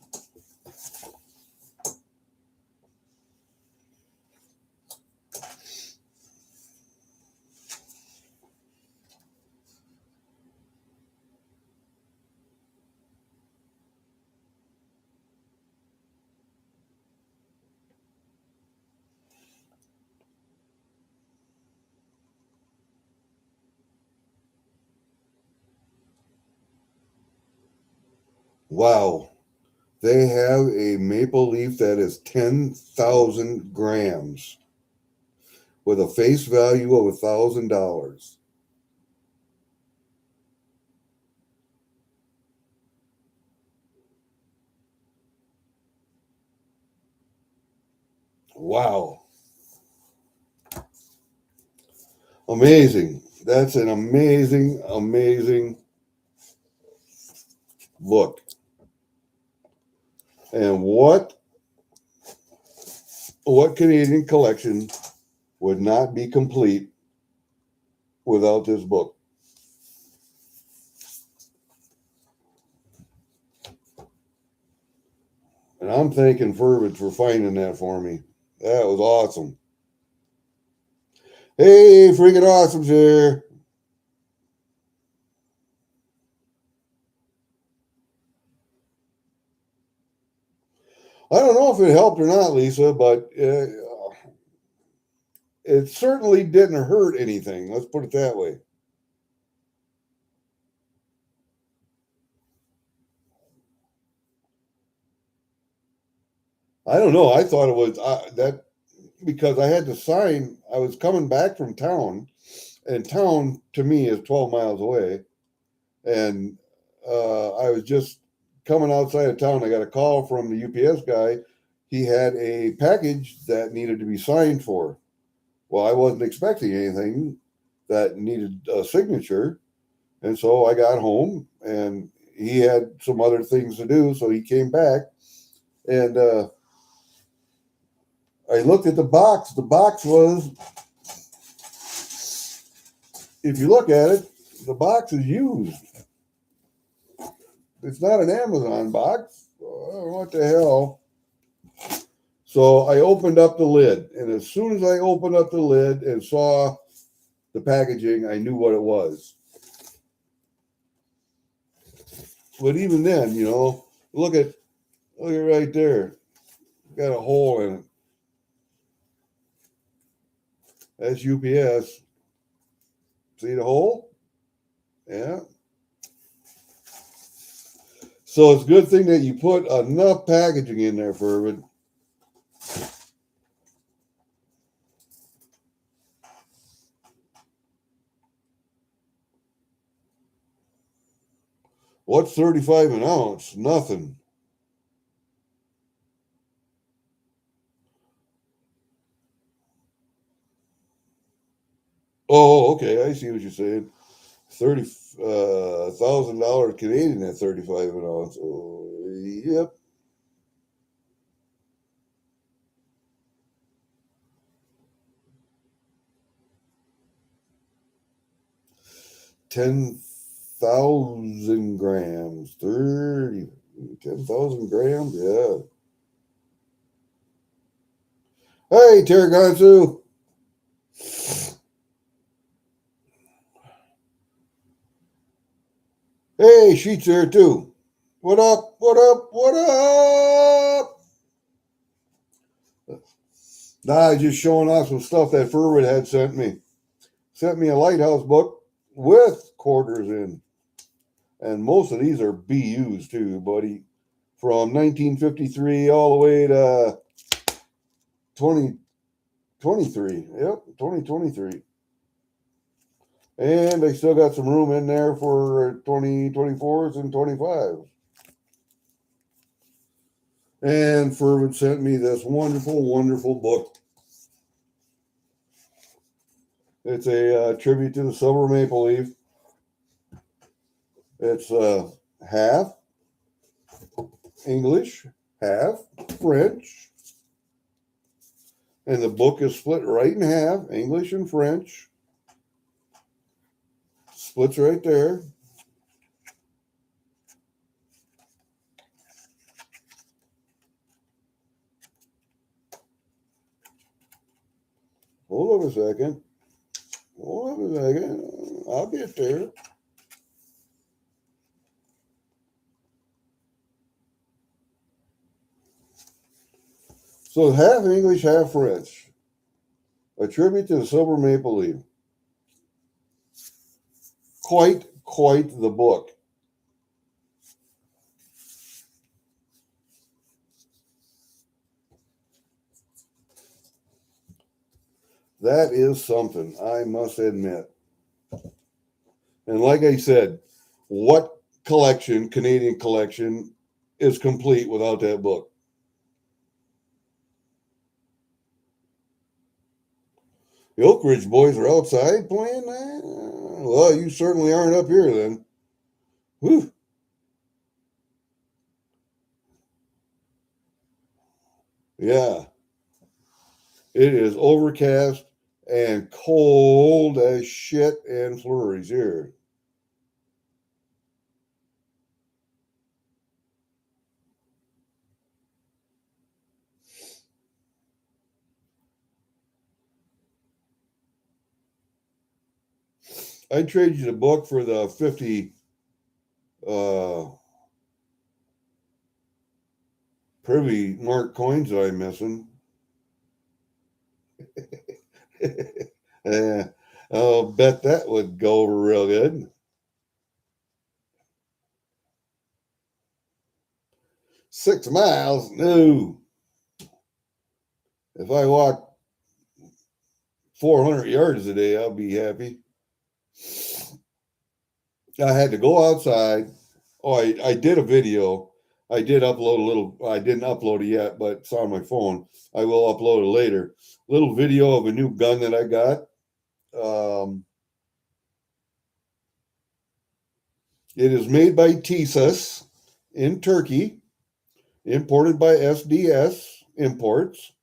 Wow. They have a maple leaf that is 10,000 grams with a face value of $1,000. Wow. Amazing. That's an amazing, amazing book. And what Canadian collection would not be complete without this book? And I'm thanking Fervid for finding that for me. That was awesome. Hey, freaking awesome's here. I don't know if it helped or not, Lisa, but it certainly didn't hurt anything. Let's put it that way. I don't know. I thought it was that because I had to sign. I was coming back from town, and town to me is 12 miles away. And I was just coming outside of town. I got a call from the UPS guy. He had a package that needed to be signed for. Well, I wasn't expecting anything that needed a signature. And so I got home and he had some other things to do. So he came back and I looked at the box. The box was, if you look at it, the box is used. It's not an Amazon box. What the hell? So I opened up the lid. And as soon as I opened up the lid and saw the packaging, I knew what it was. But even then, look at right there. Got a hole in it. That's UPS. See the hole? Yeah. So it's a good thing that you put enough packaging in there, Fervid. What's 35 an ounce? Nothing. Oh, okay. I see what you're saying. $30,000 Canadian at 35 an ounce. Oh, yep. $10,000 grams. 10,000 grams. Yeah. Hey, Terragansu. Hey, Sheet's there too. What up? What up? What up? Nah, just showing off some stuff that Fervid had sent me. Sent me a lighthouse book with quarters in. And most of these are BUs too, buddy. From 1953 all the way to 2023. Yep, 2023. And they still got some room in there for 2024s and 25s. And Fervid sent me this wonderful, wonderful book. It's a tribute to the silver maple leaf. It's half English, half French. And the book is split right in half, English and French. Splits right there. Hold on a second. Hold on a second. I'll get there. So half English, half French. A tribute to the silver maple leaf. Quite the book. That is something, I must admit. And like I said, what collection, Canadian collection, is complete without that book? The Oak Ridge boys are outside playing that? Well, you certainly aren't up here then. Whew. Yeah, it is overcast and cold as shit and flurries here. I'd trade you the book for the 50 uh, privy mark coins that I'm missing. Yeah, I'll bet that would go over real good. 6 miles? No. If I walk 400 yards a day, I'll be happy. I had to go outside. Oh, I did a video. I did upload a little. I didn't upload it yet, but it's on my phone. I will upload it later. Little video of a new gun that I got. Um, it is made by TSUS in Turkey, imported by SDS Imports.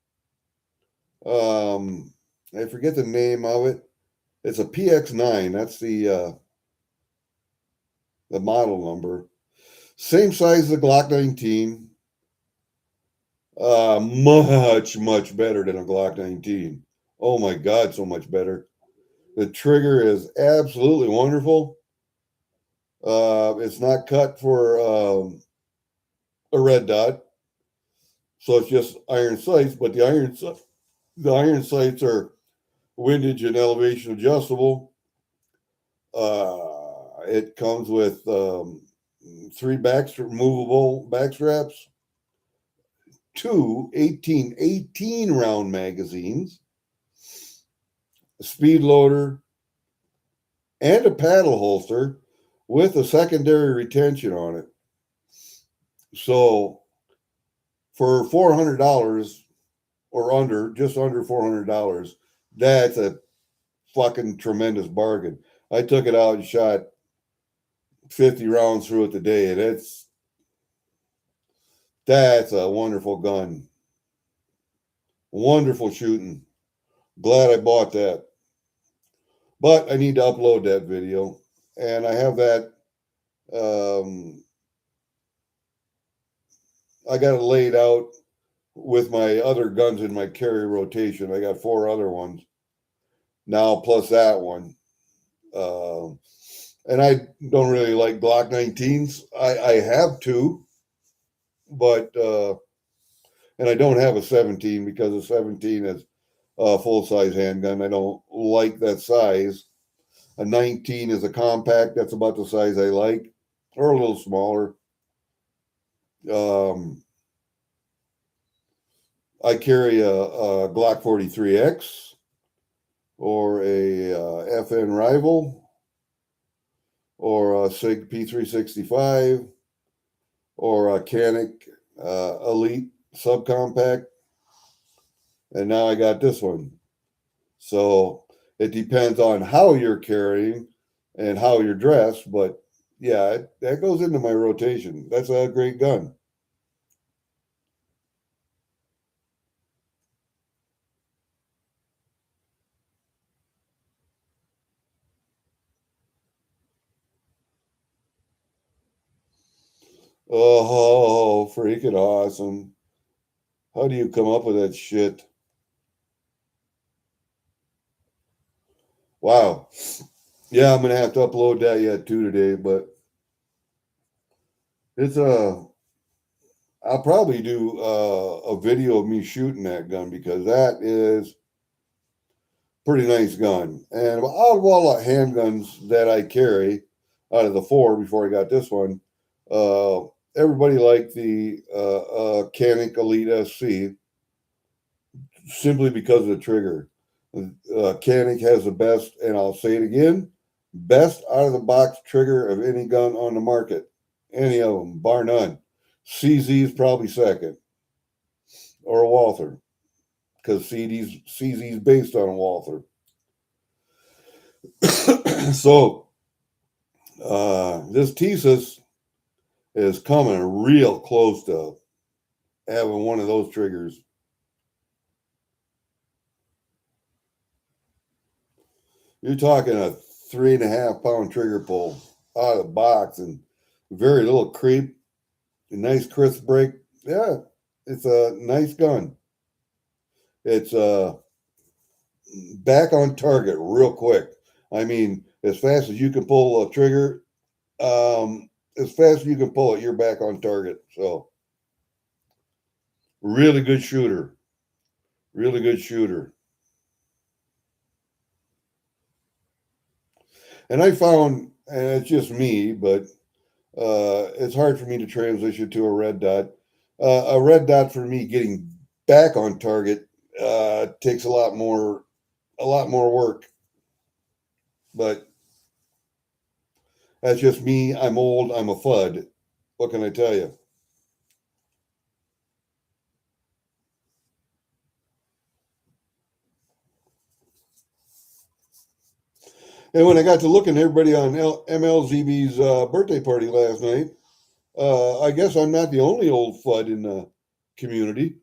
Um, I forget the name of it. It's a PX9. That's the model number. Same size as the Glock 19. Much better than a Glock 19. Oh my God, so much better. The trigger is absolutely wonderful. It's not cut for a red dot, so it's just iron sights. But the iron sights are windage and elevation adjustable. It comes with 3 movable back straps, 18 round magazines, a speed loader, and a paddle holster with a secondary retention on it. So for $400 or under, just under $400, that's a fucking tremendous bargain. I took it out and shot 50 rounds through it today, and that's a wonderful gun. Wonderful shooting. Glad I bought that. But I need to upload that video. And I have that. I got it laid out with my other guns in my carry rotation. I got 4 other ones now, plus that one. And I don't really like Glock 19s. I have 2, but and I don't have a 17 because a 17 is a full size handgun. I don't like that size. A 19 is a compact. That's about the size I like, or a little smaller. I carry a Glock 43X or a FN Rival or a SIG P365 or a Canic Elite Subcompact. And now I got this one. So it depends on how you're carrying and how you're dressed. But yeah, that goes into my rotation. That's a great gun. Oh, freaking awesome. How do you come up with that shit? Wow. Yeah, I'm gonna have to upload that yet too today, but it's I'll probably do a video of me shooting that gun because that is pretty nice gun. And out of all the handguns that I carry, out of the 4 before I got this one, uh, everybody liked the Canic Elite SC simply because of the trigger. Canik has the best, and I'll say it again, best out of the box trigger of any gun on the market. Any of them, bar none. CZ is probably second, or a Walther, because CZ is based on a Walther. So this thesis is coming real close to having one of those triggers. You're talking a 3.5 pound trigger pull out of the box and very little creep, a nice crisp break. Yeah, it's a nice gun. It's back on target real quick. I mean, as fast as you can pull a trigger, as fast as you can pull it, you're back on target. So, really good shooter. Really good shooter. And I found, and it's just me, but it's hard for me to transition to a red dot. A red dot for me getting back on target takes a lot more work. But that's just me. I'm old. I'm a FUD. What can I tell you? And when I got to looking at everybody on MLZB's birthday party last night, I guess I'm not the only old FUD in the community.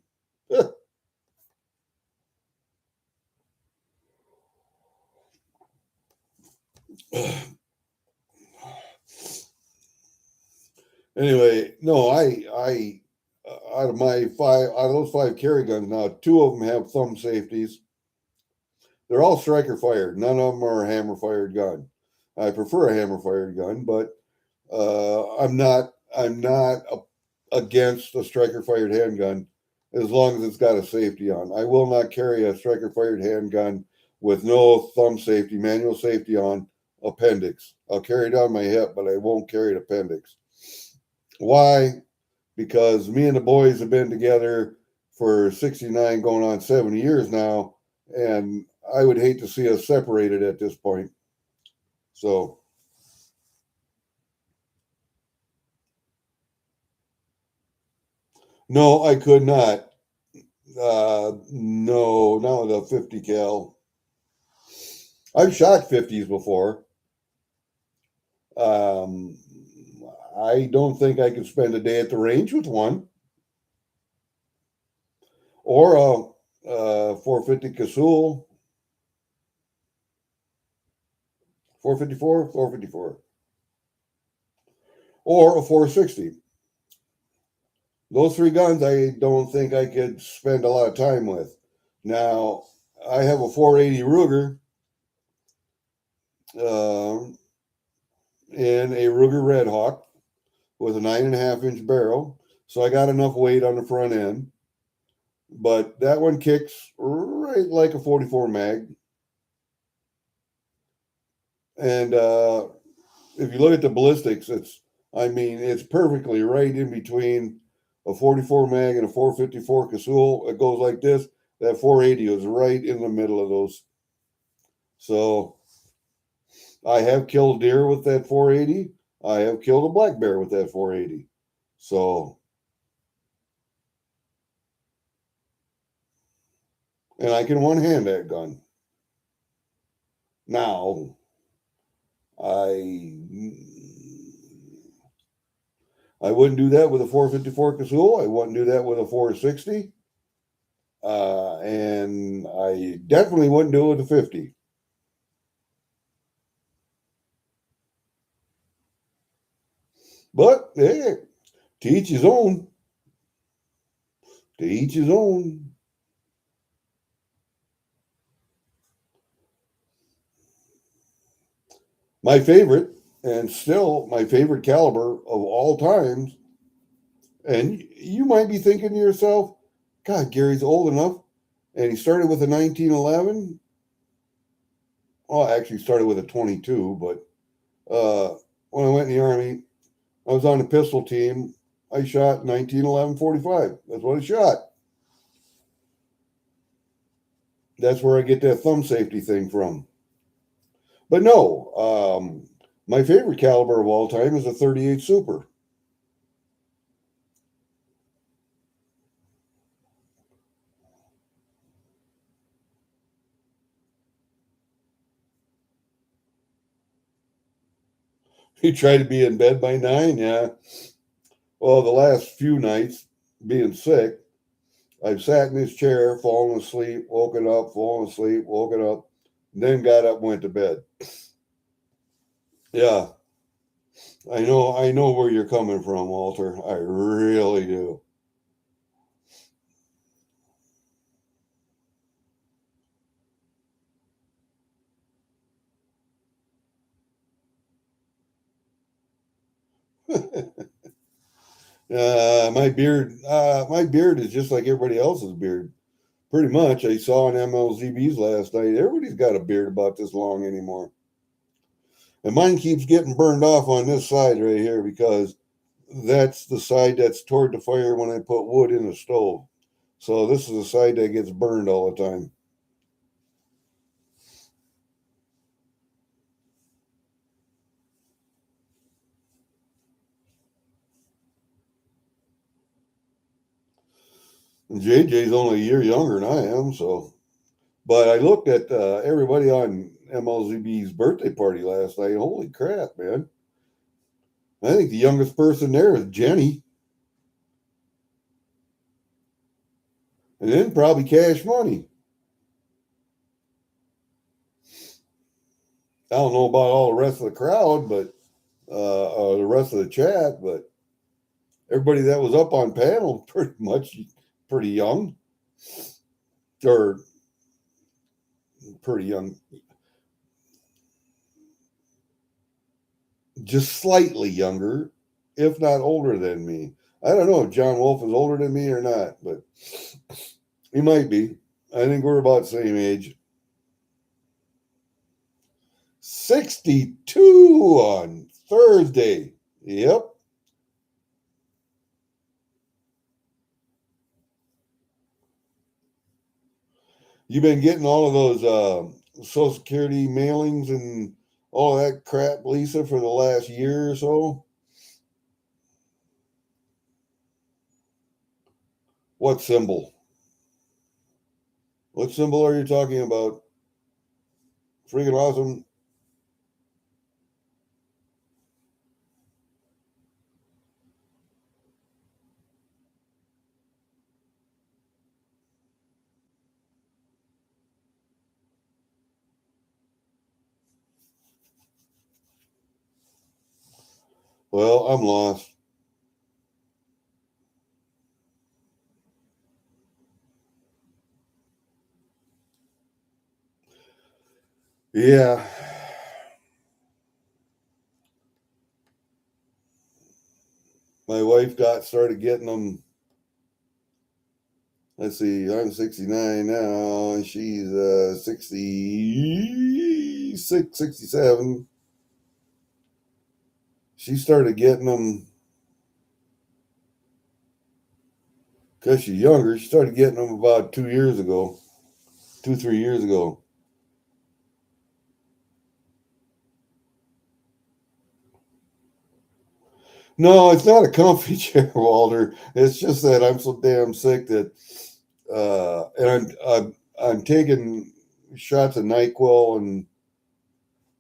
Anyway, no, I out of those 5 carry guns now, 2 of them have thumb safeties. They're all striker fired. None of them are a hammer fired gun. I prefer a hammer fired gun, but I'm not against a striker fired handgun as long as it's got a safety on. I will not carry a striker fired handgun with no thumb safety, manual safety on appendix. I'll carry it on my hip, but I won't carry an appendix. Why? Because me and the boys have been together for 69 going on 70 years now, and I would hate to see us separated at this point. So no, I could not. No, not with a 50 cal. I've shot 50s before. I don't think I could spend a day at the range with one. Or a 450 Casull. 454, 454. Or a 460. Those 3 guns I don't think I could spend a lot of time with. Now, I have a 480 Ruger in a Ruger Red Hawk with a 9.5-inch barrel. So I got enough weight on the front end. But that one kicks right like a 44 mag. And if you look at the ballistics, it's perfectly right in between a 44 mag and a 454 Casull. It goes like this. That 480 is right in the middle of those. So I have killed deer with that 480. I have killed a black bear with that 480. So, and I can one-hand that gun. Now, I wouldn't do that with a 454 Casull. I wouldn't do that with a 460. And I definitely wouldn't do it with a 50. But hey, to each his own. To each his own. My favorite, and still my favorite caliber of all times, and you might be thinking to yourself, God, Gary's old enough, and he started with a 1911. Well, I actually started with a 22, but when I went in the Army, I was on the pistol team. I shot 1911 45. That's what I shot. That's where I get that thumb safety thing from. But no, my favorite caliber of all time is a 38 Super. You try to be in bed by 9, yeah. Well, the last few nights, being sick, I've sat in this chair, fallen asleep, woken up, fallen asleep, woken up, then got up, and went to bed. Yeah, I know where you're coming from, Walter. I really do. My beard is just like everybody else's beard. Pretty much. I saw in MLZBs last night. Everybody's got a beard about this long anymore. And mine keeps getting burned off on this side right here because that's the side that's toward the fire when I put wood in the stove. So this is the side that gets burned all the time. And JJ's only a year younger than I am, so. But I looked at everybody on MLZB's birthday party last night. Holy crap, man! I think the youngest person there is Jenny, and then probably Cash Money. I don't know about all the rest of the crowd, but the rest of the chat, but everybody that was up on panel pretty much pretty young, or pretty young, just slightly younger, if not older than me. I don't know if John Wolf is older than me or not, but he might be. I think we're about the same age. 62 on Thursday. Yep. You've been getting all of those Social Security mailings and all that crap, Lisa, for the last year or so. What symbol? What symbol are you talking about? Freaking awesome. Well, I'm lost. Yeah. My wife got started getting them. Let's see, I'm 69 now. She's 66, 67. She started getting them because she's younger. She started getting them about 2 years ago, 3 years ago. No, it's not a comfy chair, Walter. It's just that I'm so damn sick that, and I'm taking shots of NyQuil, and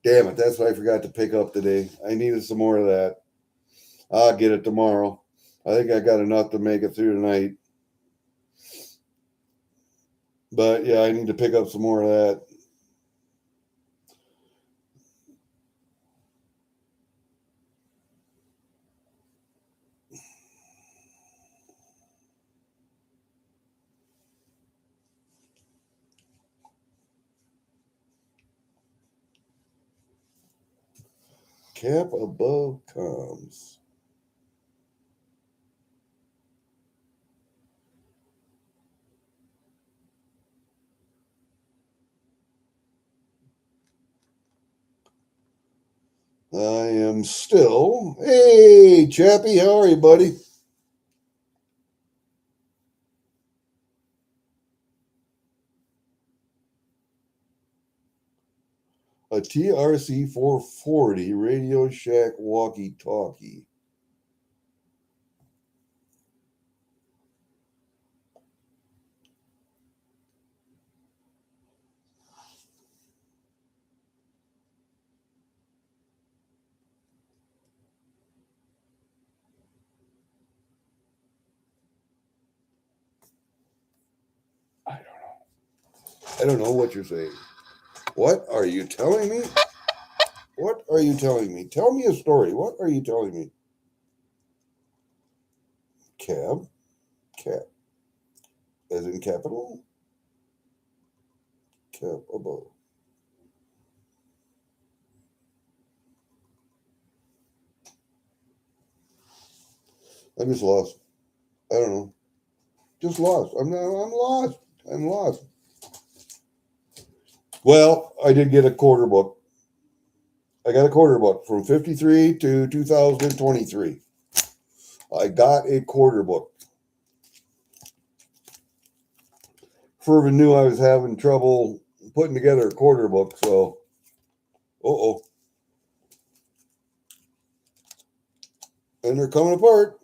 damn it, that's what I forgot to pick up today. I needed some more of that. I'll get it tomorrow. I think I got enough to make it through tonight. But yeah, I need to pick up some more of that. Cap above comms. I am still. Hey, Chappie, how are you, buddy? A TRC 440 Radio Shack walkie-talkie. I don't know what you're saying. What are you telling me? What are you telling me? Tell me a story. What are you telling me? Cab? Cap. As in capital? Cap above. I just lost. I don't know. Just lost. I'm lost. I'm lost. Well, I did get a quarter book. I got a quarter book from 53 to 2023. I got a quarter book. Fervid knew I was having trouble putting together a quarter book, so and they're coming apart.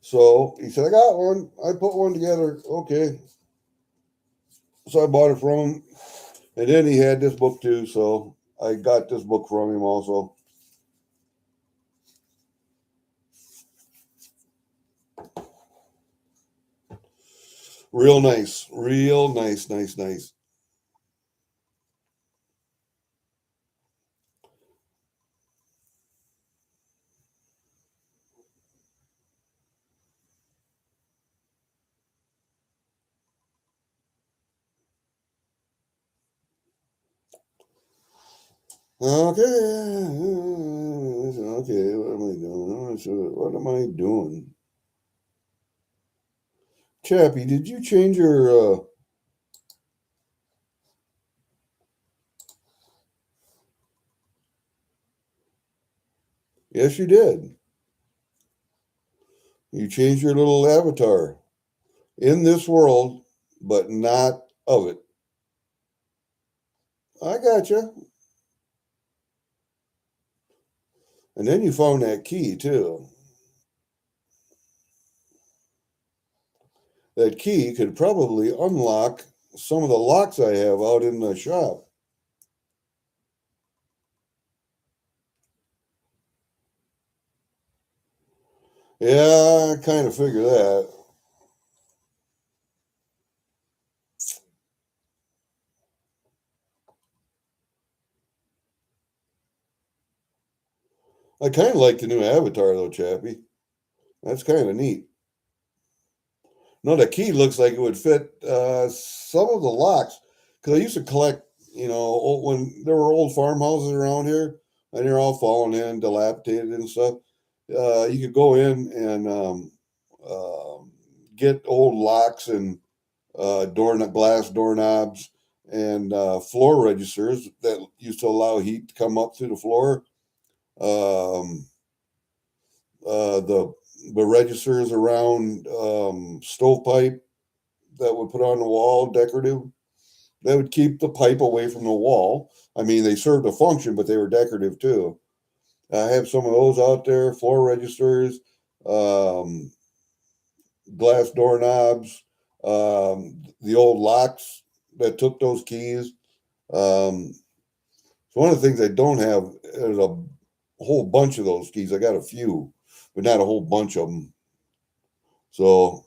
So he said, I got one. I put one together. Okay. So I bought it from him. And then he had this book too. So I got this book from him also. Real nice. Real nice, nice, nice. Okay. Okay. What am I doing? What am I doing? Chappie, did you change your Yes, you did. You changed your little avatar. In this world, but not of it. I got you. And then you found that key too. That key could probably unlock some of the locks I have out in the shop. Yeah, I kind of figure that. I kind of like the new avatar though, Chappie. That's kind of neat. No, the key looks like it would fit some of the locks because I used to collect, when there were old farmhouses around here and they're all falling in, dilapidated and stuff. You could go in and get old locks and glass doorknobs and floor registers that used to allow heat to come up through the floor. Um, the registers around stovepipe that would put on the wall, decorative. That would keep the pipe away from the wall. I mean, they served a function, but they were decorative too. I have some of those out there, floor registers, um, glass doorknobs, the old locks that took those keys. So one of the things I don't have is a whole bunch of those keys. I got a few, but not a whole bunch of them. So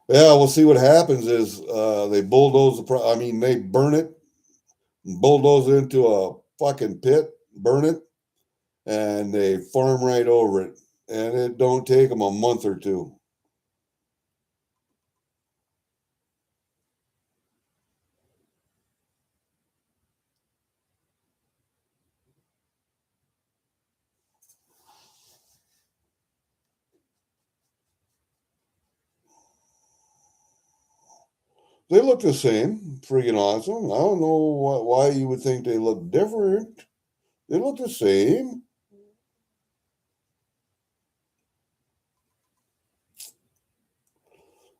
yeah, we'll see what happens. Is they bulldoze I mean, they burn it, bulldoze it into a fucking pit, burn it, and they farm right over it, and it don't take them a month or two. They look the same, freaking awesome. I don't know why you would think they look different. They look the same.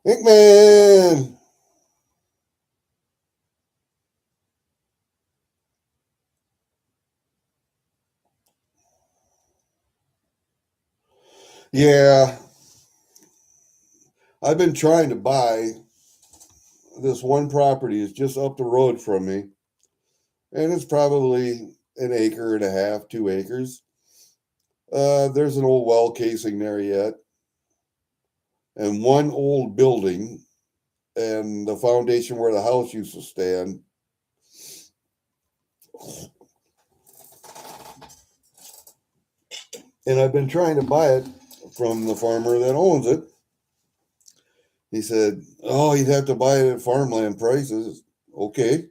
Hickman. Yeah, I've been trying to buy this one property is just up the road from me, and it's probably an acre and a half, 2 acres. There's an old well casing there yet, and one old building, and the foundation where the house used to stand. And I've been trying to buy it from the farmer that owns it. He said, "Oh, you'd have to buy it at farmland prices." Okay,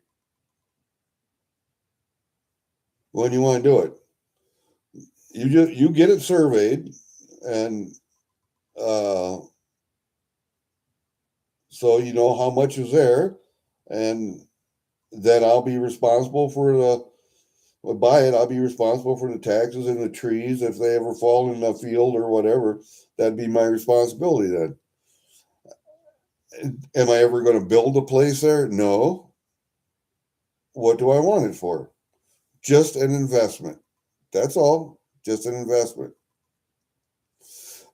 when you want to do it, you get it surveyed, and uh, so you know how much is there, and then I'll be responsible for the buy it. I'll be responsible for the taxes and the trees if they ever fall in the field or whatever. That'd be my responsibility then. Am I ever going to build a place there? No. What do I want it for? Just an investment. That's all. Just an investment.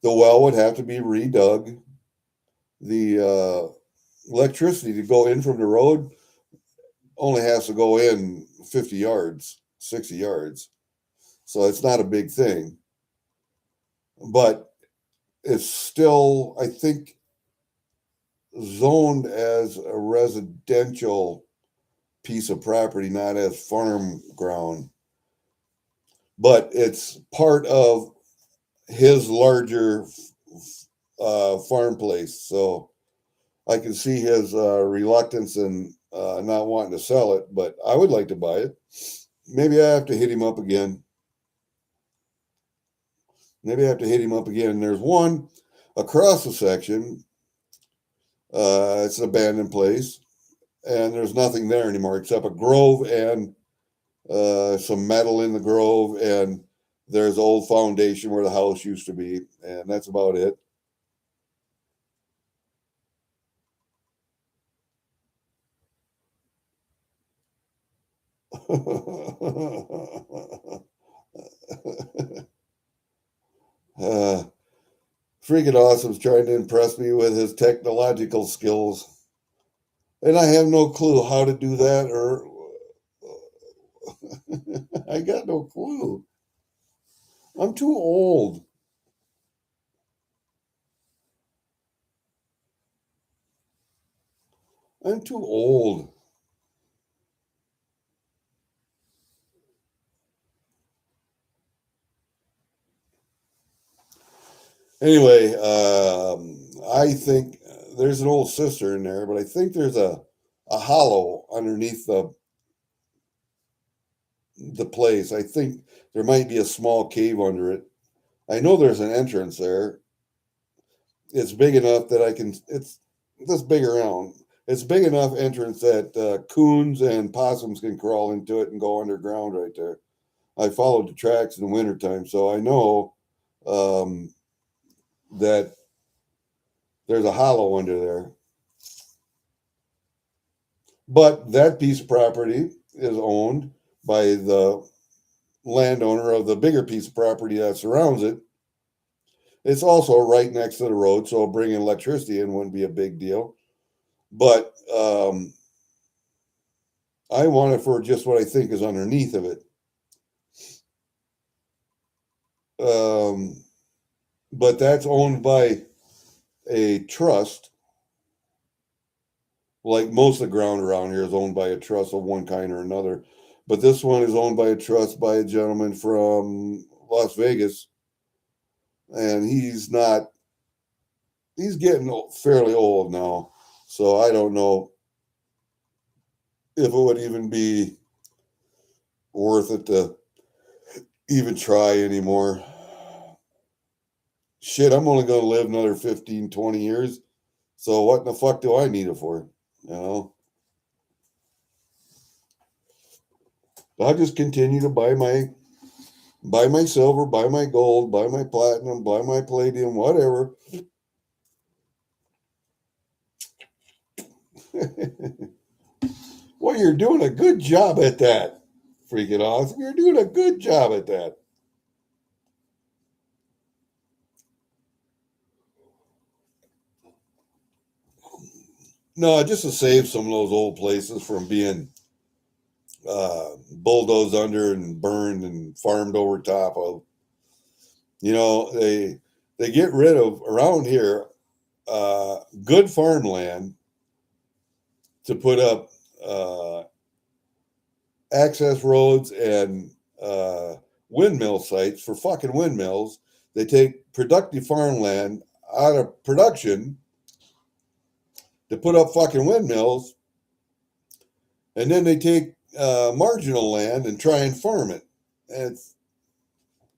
The well would have to be redug. The electricity to go in from the road only has to go in 50 yards, 60 yards. So it's not a big thing. But it's still, I think, zoned as a residential piece of property, not as farm ground. But it's part of his larger farm place. So I can see his reluctance in not wanting to sell it, but I would like to buy it. Maybe I have to hit him up again. Maybe I have to hit him up again. There's one across the section. It's an abandoned place, and there's nothing there anymore except a grove and some metal in the grove, and there's old foundation where the house used to be, and that's about it. uh, Freaking awesome's trying to impress me with his technological skills, and I have no clue how to do that, or I got no clue. I'm too old. I'm too old. Anyway, I think there's an old sister in there, but I think there's a hollow underneath the place. I think there might be a small cave under it. I know there's an entrance there. It's big enough that I can. It's this big around. It's big enough entrance that coons and possums can crawl into it and go underground right there. I followed the tracks in the wintertime, so I know um, that there's a hollow under there. But that piece of property is owned by the landowner of the bigger piece of property that surrounds it. It's also right next to the road, so bringing electricity in wouldn't be a big deal. But I want it for just what I think is underneath of it. Um, but that's owned by a trust. Like most of the ground around here is owned by a trust of one kind or another. But this one is owned by a trust by a gentleman from Las Vegas. And he's getting fairly old now. So I don't know if it would even be worth it to even try anymore. Shit, I'm only going to live another 15, 20 years. So what in the fuck do I need it for? You know? I'll just continue to buy my silver, buy my gold, buy my platinum, buy my palladium, whatever. Well, you're doing a good job at that. Freaking awesome. You're doing a good job at that. No, just to save some of those old places from being bulldozed under and burned and farmed over top of. You know, they get rid of around here good farmland to put up access roads and windmill sites for fucking windmills. They take productive farmland out of production to put up fucking windmills, and then they take marginal land and try and farm it. And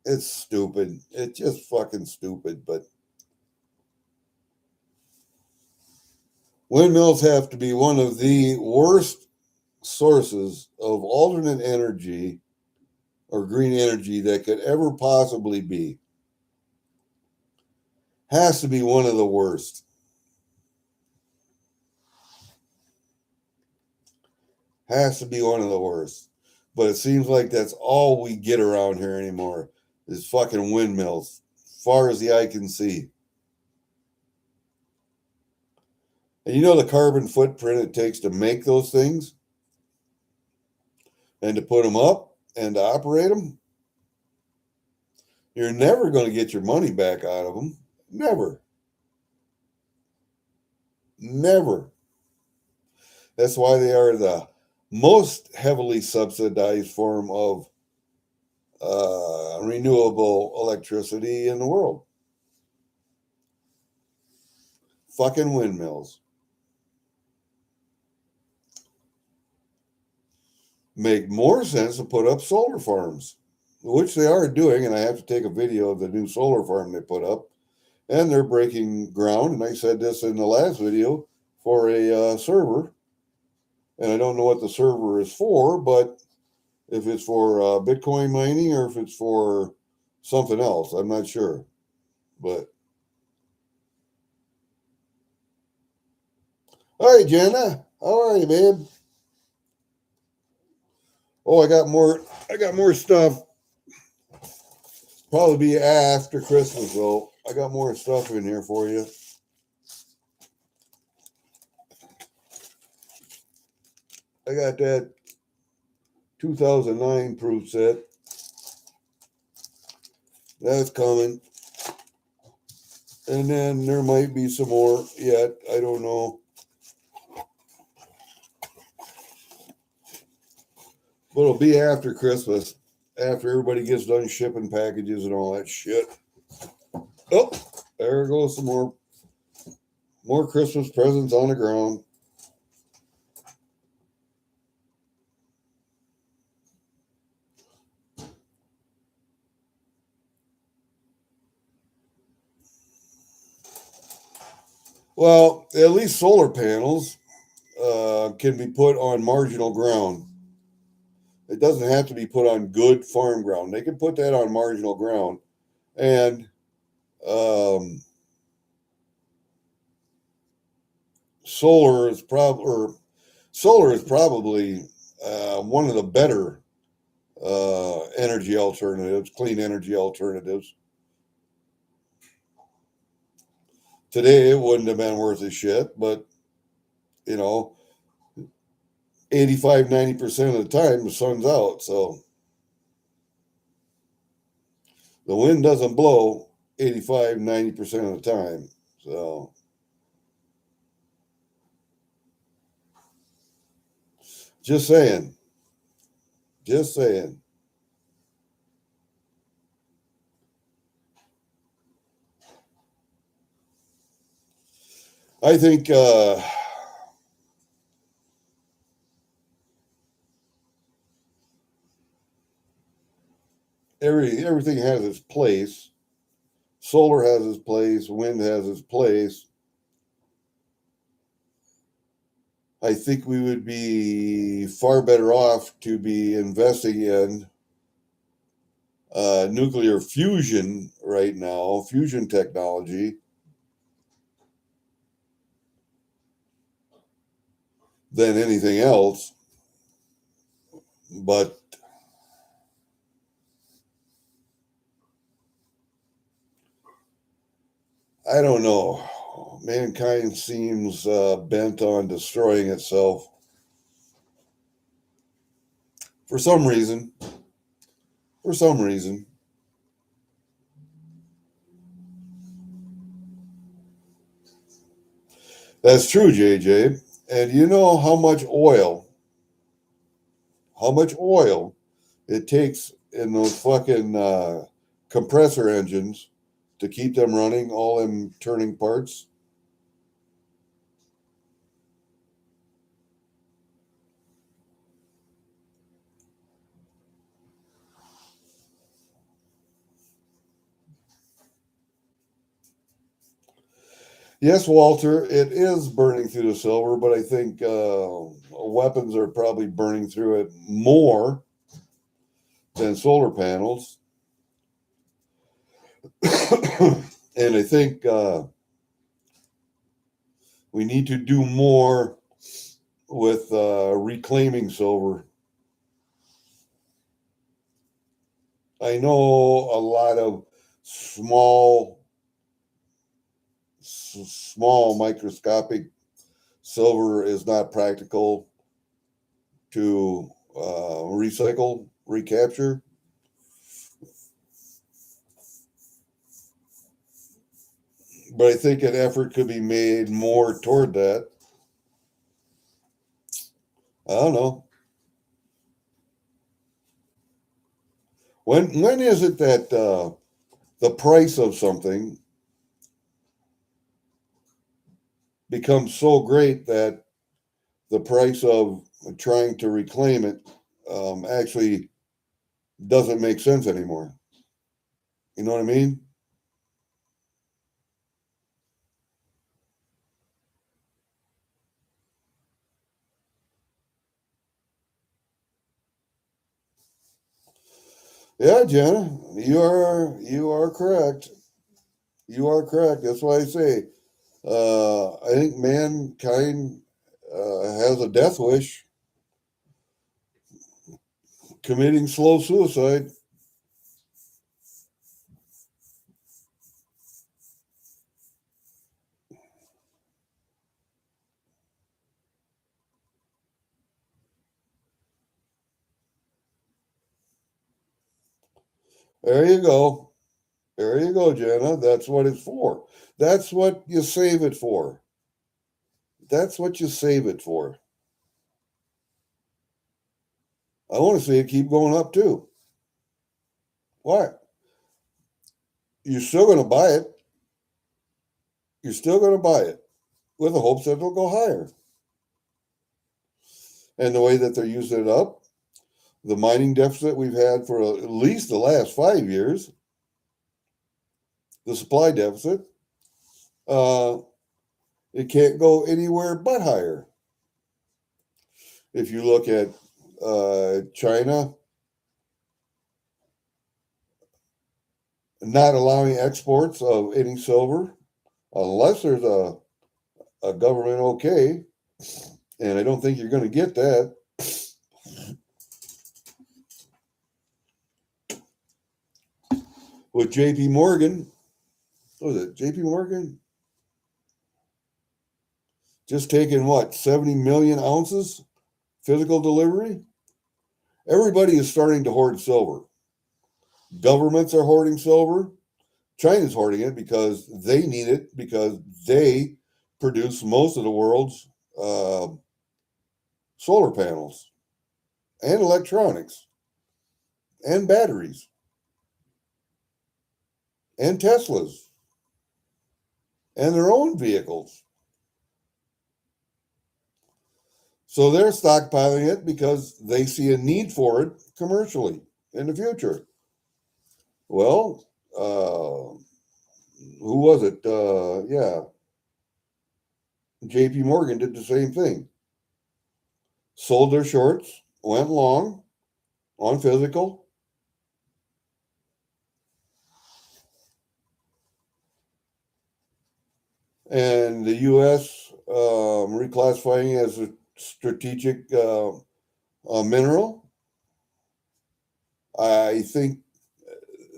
it's stupid. It's just fucking stupid. But windmills have to be one of the worst sources of alternate energy or green energy that could ever possibly be. Has to be one of the worst. Has to be one of the worst. But it seems like that's all we get around here anymore is fucking windmills, far as the eye can see. And you know the carbon footprint it takes to make those things and to put them up and to operate them? You're never going to get your money back out of them. Never. Never. That's why they are the most heavily subsidized form of renewable electricity in the world. Fucking windmills. Make more sense to put up solar farms, which they are doing, and I have to take a video of the new solar farm they put up, and they're breaking ground, and I said this in the last video, for a server, and I don't know what the server is for, but if it's for Bitcoin mining or if it's for something else, I'm not sure, but all right, Jenna, how are you, babe? Oh, I got more stuff. Probably be after Christmas, though. I got more stuff in here for you. I got that 2009 proof set. That's coming. And then there might be some more yet. I don't know. But it'll be after Christmas. After everybody gets done shipping packages and all that shit. Oh, there goes some more Christmas presents on the ground. Well, at least solar panels can be put on marginal ground. It doesn't have to be put on good farm ground. They can put that on marginal ground. And solar is probably one of the better energy alternatives, clean energy alternatives. Today, it wouldn't have been worth a shit, but, 85, 90% of the time, the sun's out. So the wind doesn't blow 85, 90% of the time. So just saying. Just saying. I think everything has its place. Solar has its place. Wind has its place. I think we would be far better off to be investing in nuclear fusion right now, fusion technology. than anything else. But I don't know. Mankind seems bent on destroying itself for some reason. For some reason. That's true, JJ. And you know how much oil it takes in those fucking compressor engines to keep them running, all them turning parts. Yes, Walter, it is burning through the silver, but I think weapons are probably burning through it more than solar panels. And I think we need to do more with reclaiming silver. I know a lot of small microscopic silver is not practical to recycle, recapture. But I think an effort could be made more toward that. I don't know. When is it that the price of something becomes so great that the price of trying to reclaim it actually doesn't make sense anymore? You know what I mean? Yeah, Jenna, you are correct. You are correct. That's why I say I think mankind has a death wish, committing slow suicide. There you go. There you go, Jenna. That's what it's for. That's what you save it for. That's what you save it for. I want to see it keep going up too. Why? You're still going to buy it. You're still going to buy it with the hopes that it'll go higher. And the way that they're using it up, the mining deficit we've had for at least the last 5 years, the supply deficit, uh, it can't go anywhere but higher. If you look at China not allowing exports of any silver unless there's a government okay, and I don't think you're going to get that. With JP Morgan, what was it? JP Morgan just taking what, 70 million ounces physical delivery? Everybody is starting to hoard silver. Governments are hoarding silver. China's hoarding it because they need it because they produce most of the world's uh, solar panels and electronics and batteries and Teslas and their own vehicles. So they're stockpiling it because they see a need for it commercially in the future. Well, who was it? Yeah, JP Morgan did the same thing. Sold their shorts, went long on physical. And the U.S. Reclassifying as a strategic mineral, I think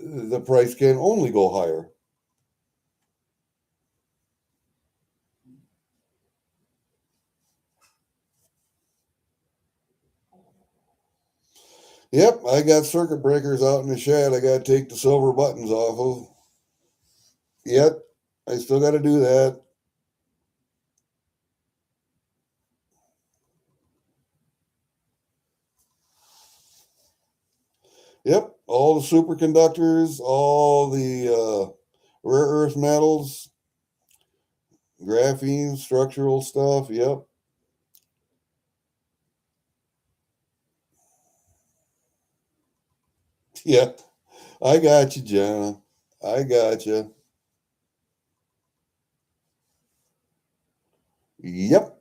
the price can only go higher. Yep, I got circuit breakers out in the shed. I got to take the silver buttons off of. Yep, I still got to do that. Yep, all the superconductors, all the rare earth metals, graphene, structural stuff. Yep. Yep. I got you, Jenna. I got you. Yep.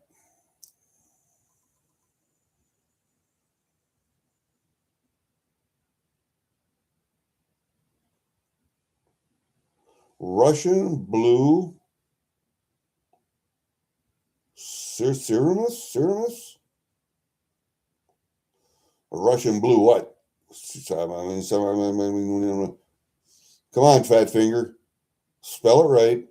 Russian blue Cyrinus? Russian blue what? Come on, fat finger. Spell it right.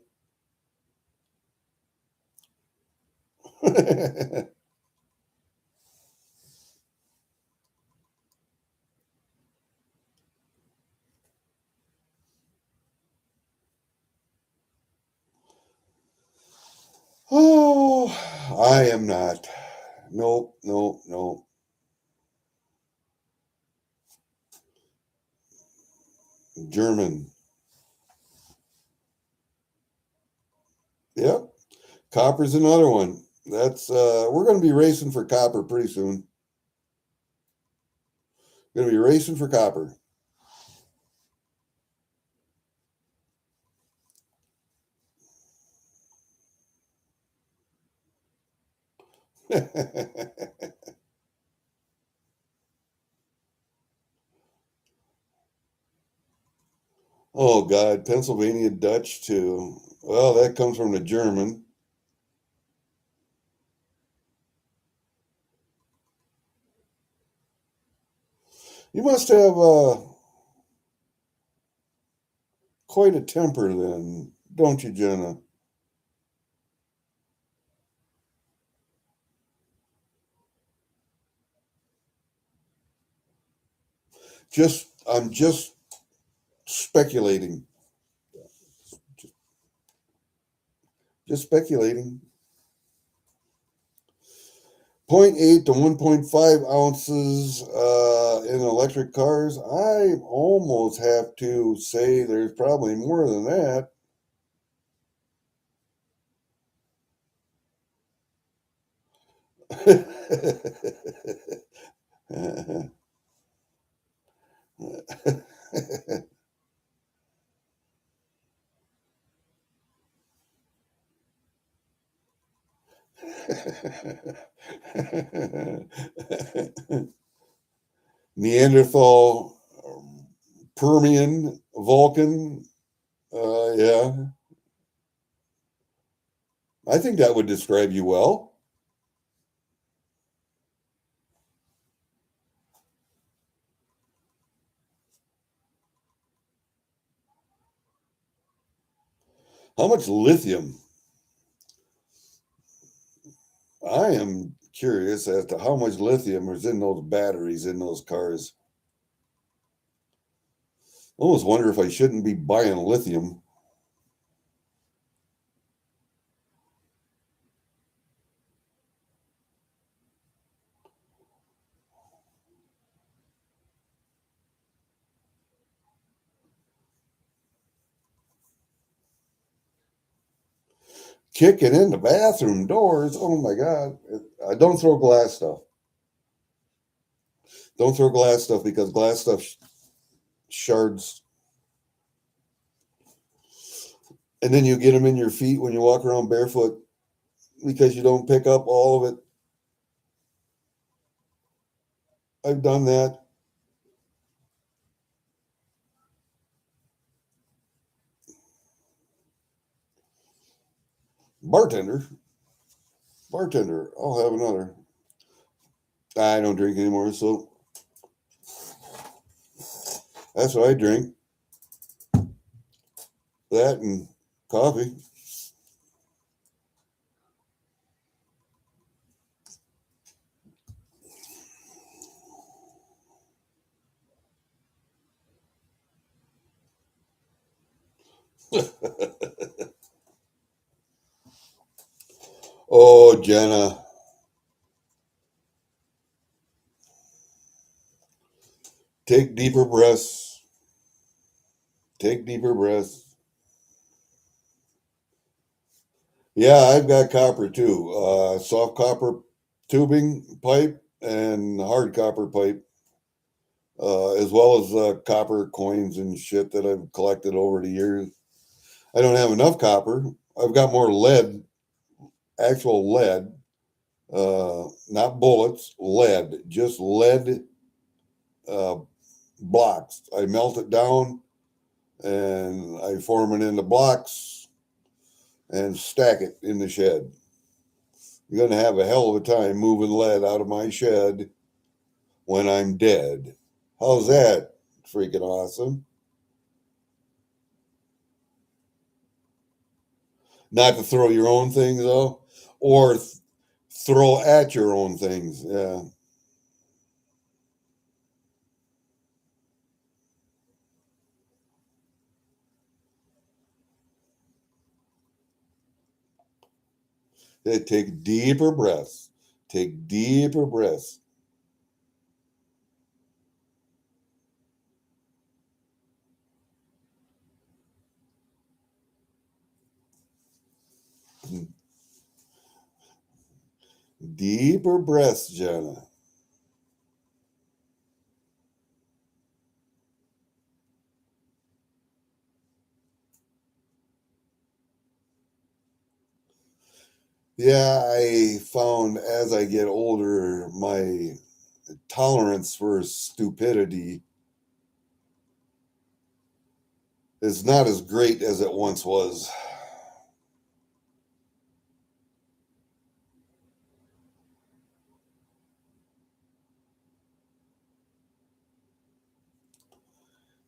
Oh, I am not. Nope, nope, nope. German. Yep. Copper's another one. That's we're going to be racing for copper pretty soon. Going to be racing for copper. Oh God, Pennsylvania Dutch too. Well, that comes from the German. You must have quite a temper then, don't you, Jenna? I'm just speculating. Just speculating. 0.8 to 1.5 ounces in electric cars. I almost have to say there's probably more than that. Neanderthal, Permian, Vulcan. Yeah, I think that would describe you well. How much lithium? I am curious as to how much lithium is in those batteries in those cars. I almost wonder if I shouldn't be buying lithium. Kicking in the bathroom doors. Oh my God. Don't throw glass stuff. Don't throw glass stuff because glass stuff shards. And then you get them in your feet when you walk around barefoot because you don't pick up all of it. I've done that. Bartender. Bartender. I'll have another. I don't drink anymore, so that's what I drink. That and coffee. Oh, Jenna, take deeper breaths. Take deeper breaths. Yeah, I've got copper too. Soft copper tubing pipe and hard copper pipe, as well as copper coins and shit that I've collected over the years. I don't have enough copper. I've got more lead, actual lead, not bullets, lead, just lead uh, blocks. I melt it down and I form it into blocks and stack it in the shed. You're going to have a hell of a time moving lead out of my shed when I'm dead. How's that? Freaking awesome. Not to throw your own things though, or throw at your own things. Yeah. Take deeper breaths. Take deeper breaths. Deeper breaths, Jenna. Yeah, I found as I get older, my tolerance for stupidity is not as great as it once was.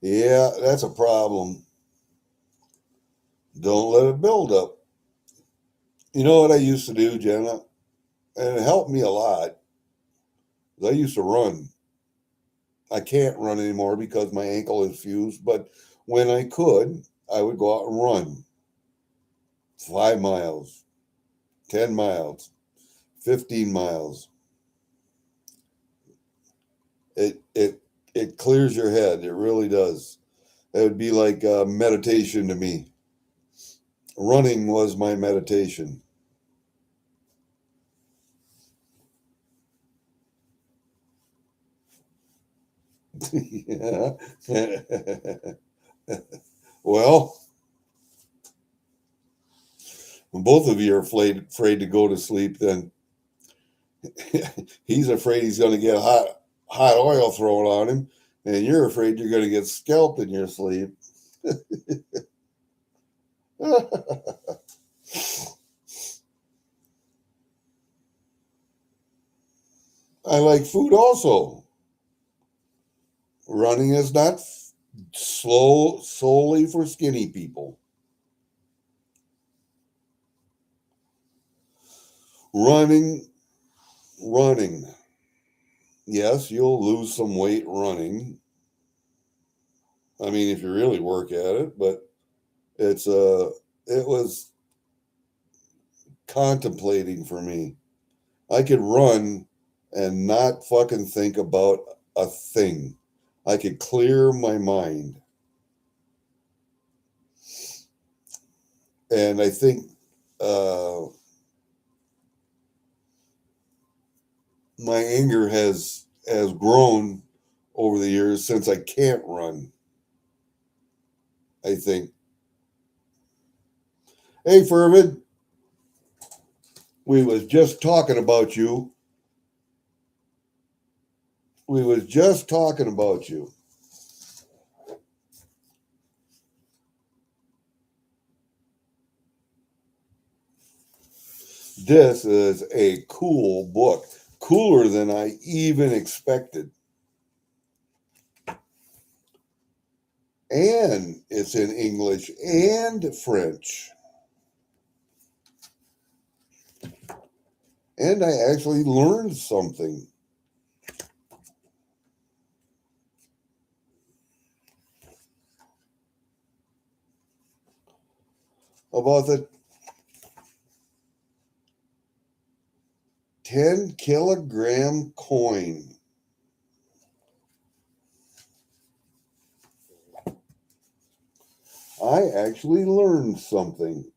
Yeah, that's a problem. Don't let it build up. You know what I used to do, Jenna? And it helped me a lot. I used to run. I can't run anymore because my ankle is fused, but when I could, I would go out and run 5 miles, 10 miles, 15 miles. It clears your head. It really does. It would be like meditation to me. Running was my meditation. Yeah. Well, when both of you are afraid to go to sleep, then he's afraid he's going to get hot oil thrown on him, and you're afraid you're going to get scalped in your sleep. I like food also. Running is not slow solely for skinny people. Running, running. Yes, you'll lose some weight running. I mean, if you really work at it, but it's it was contemplating for me. I could run and not fucking think about a thing. I could clear my mind. And I think uh, my anger has grown over the years since I can't run. I think. Hey, Fervid, we was just talking about you. We was just talking about you. This is a cool book. cooler than I even expected. And it's in English and French. And I actually learned something. About the 10-kilogram coin. I actually learned something.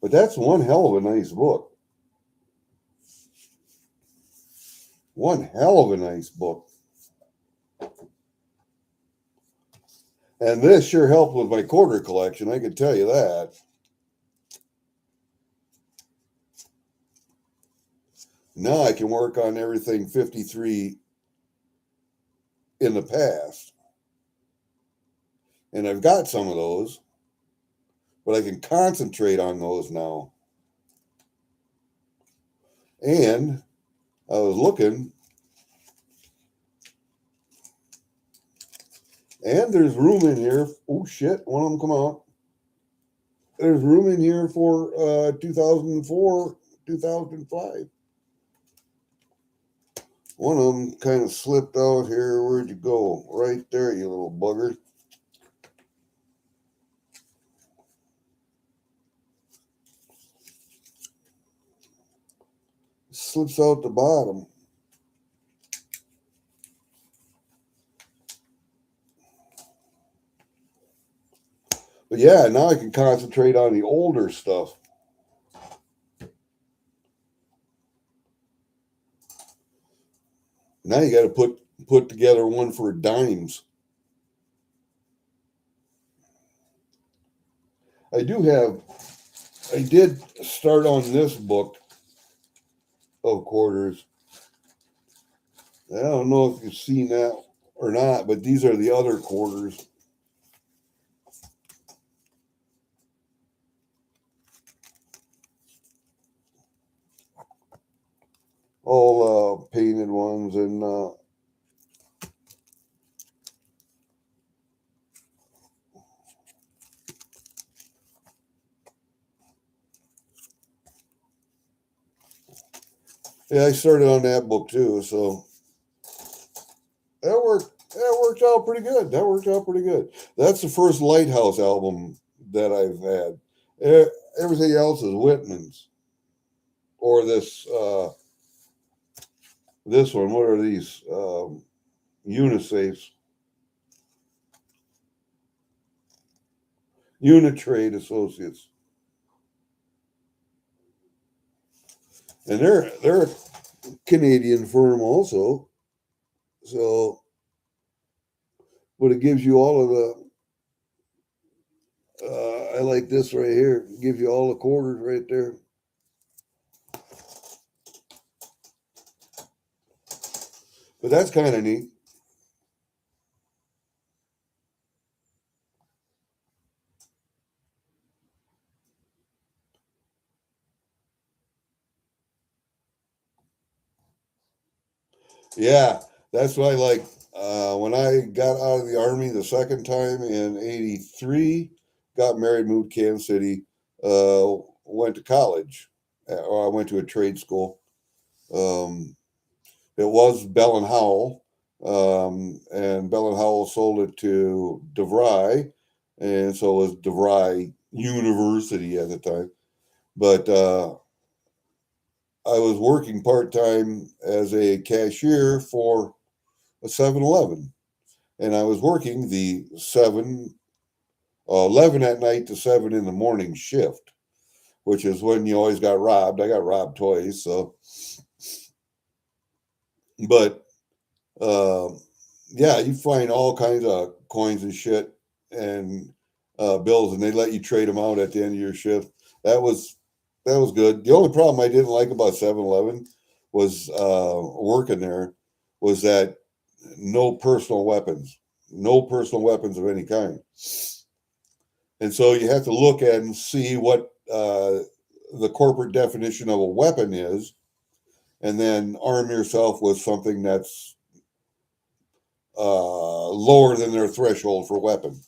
But that's one hell of a nice book. One hell of a nice book. And this sure helped with my quarter collection, I can tell you that. Now I can work on everything 53 in the past. And I've got some of those, but I can concentrate on those now. And I was looking, and there's room in here. Oh shit, one of them come out. There's room in here for 2004, 2005. One of them kind of slipped out here. Where'd you go? Right there, you little bugger. Slips out the bottom. But yeah, now I can concentrate on the older stuff. Now you got to put together one for dimes. I did start on this book of quarters. I don't know if you've seen that or not, but these are the other quarters. All painted ones and yeah, I started on that book too, so that worked out pretty good. That worked out pretty good. That's the first Lighthouse album that I've had. Everything else is Whitman's. Or this one. What are these? Unisafes. Unitrade Associates. And they're a Canadian firm also. So, but it gives you all of the I like this right here. It gives you all the quarters right there. But that's kind of neat. Yeah, that's what I like. When I got out of the Army the second time in '83, got married, moved to Kansas City, went to college, or I went to a trade school. It was Bell and Howell, and Bell and Howell sold it to DeVry, and so it was DeVry University at the time. But I was working part time as a cashier for a 7-Eleven, and I was working the 11 at night to 7 in the morning shift, which is when you always got robbed. I got robbed twice, so. But yeah, you find all kinds of coins and shit and bills, and they let you trade them out at the end of your shift. That was good. The only problem I didn't like about 7-Eleven was working there was that no personal weapons of any kind. And so you have to look at and see what the corporate definition of a weapon is, and then arm yourself with something that's lower than their threshold for weapon.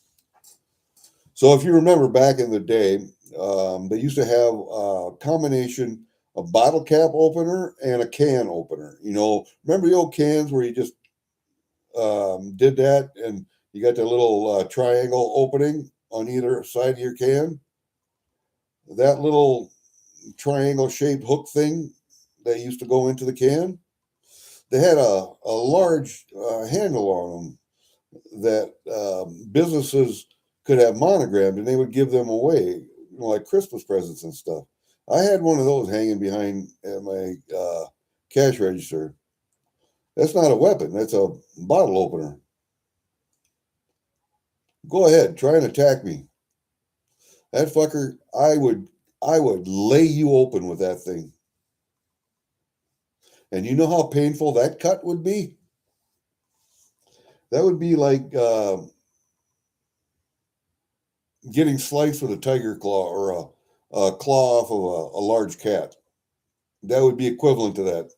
So if you remember back in the day, they used to have a combination of bottle cap opener and a can opener. Remember the old cans where you just did that and you got the little triangle opening on either side of your can? That little triangle shaped hook thing that used to go into the can, they had a large handle on them that businesses could have monogrammed, and they would give them away, like Christmas presents and stuff. I had one of those hanging behind at my cash register. That's not a weapon. That's a bottle opener. Go ahead, try and attack me. That fucker, I would lay you open with that thing. And you know how painful that cut would be? That would be like getting sliced with a tiger claw or a claw off of a large cat. That would be equivalent to that.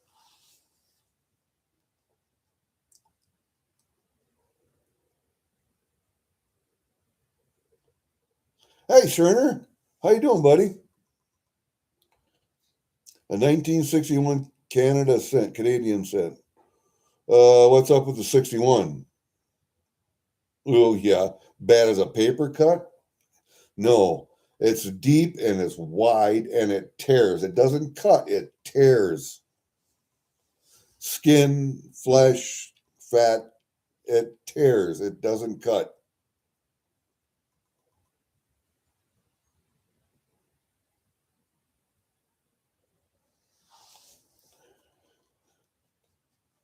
Hey, Scherner, how you doing, buddy? A 1961 Canadian cent. What's up with the 61? Oh, yeah. Bad as a paper cut? No. It's deep and it's wide and it tears. It doesn't cut, it tears. Skin, flesh, fat, it tears. It doesn't cut.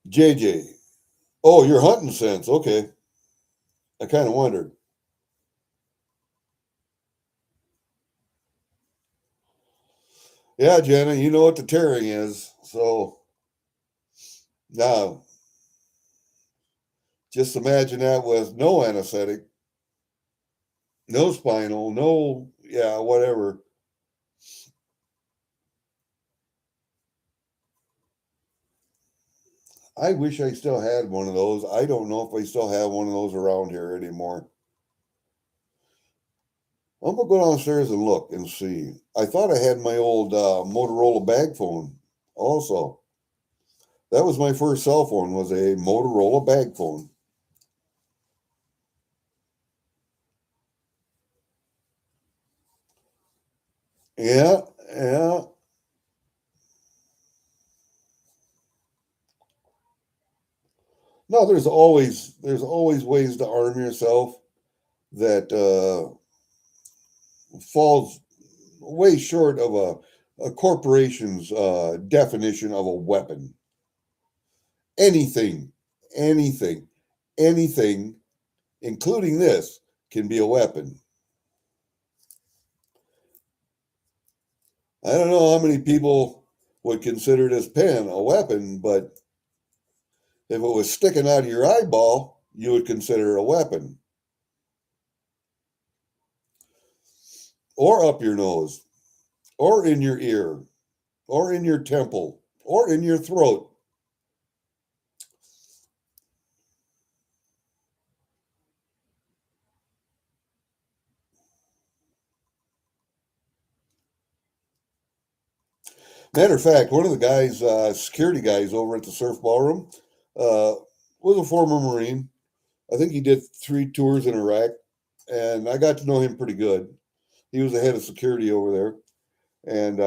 JJ. Oh, you're hunting sense. Okay. I kind of wondered. Yeah, Jenna, you know what the tearing is. So now just imagine that with no anesthetic, no spinal, no, yeah, whatever. I wish I still had one of those. I don't know if I still have one of those around here anymore. I'm gonna go downstairs and look and see. I thought I had my old Motorola bag phone also. That was my first cell phone, was a Motorola bag phone. Yeah, yeah. No, there's always ways to arm yourself that falls way short of a corporation's definition of a weapon. Anything, anything, anything, including this, can be a weapon. I don't know how many people would consider this pen a weapon, but if it was sticking out of your eyeball, you would consider it a weapon. Or up your nose, or in your ear, or in your temple, or in your throat. Matter of fact, one of the guys, security guys over at the surf ballroom, uh, was a former Marine. I think he did 3 tours in Iraq, and I got to know him pretty good. He was the head of security over there, and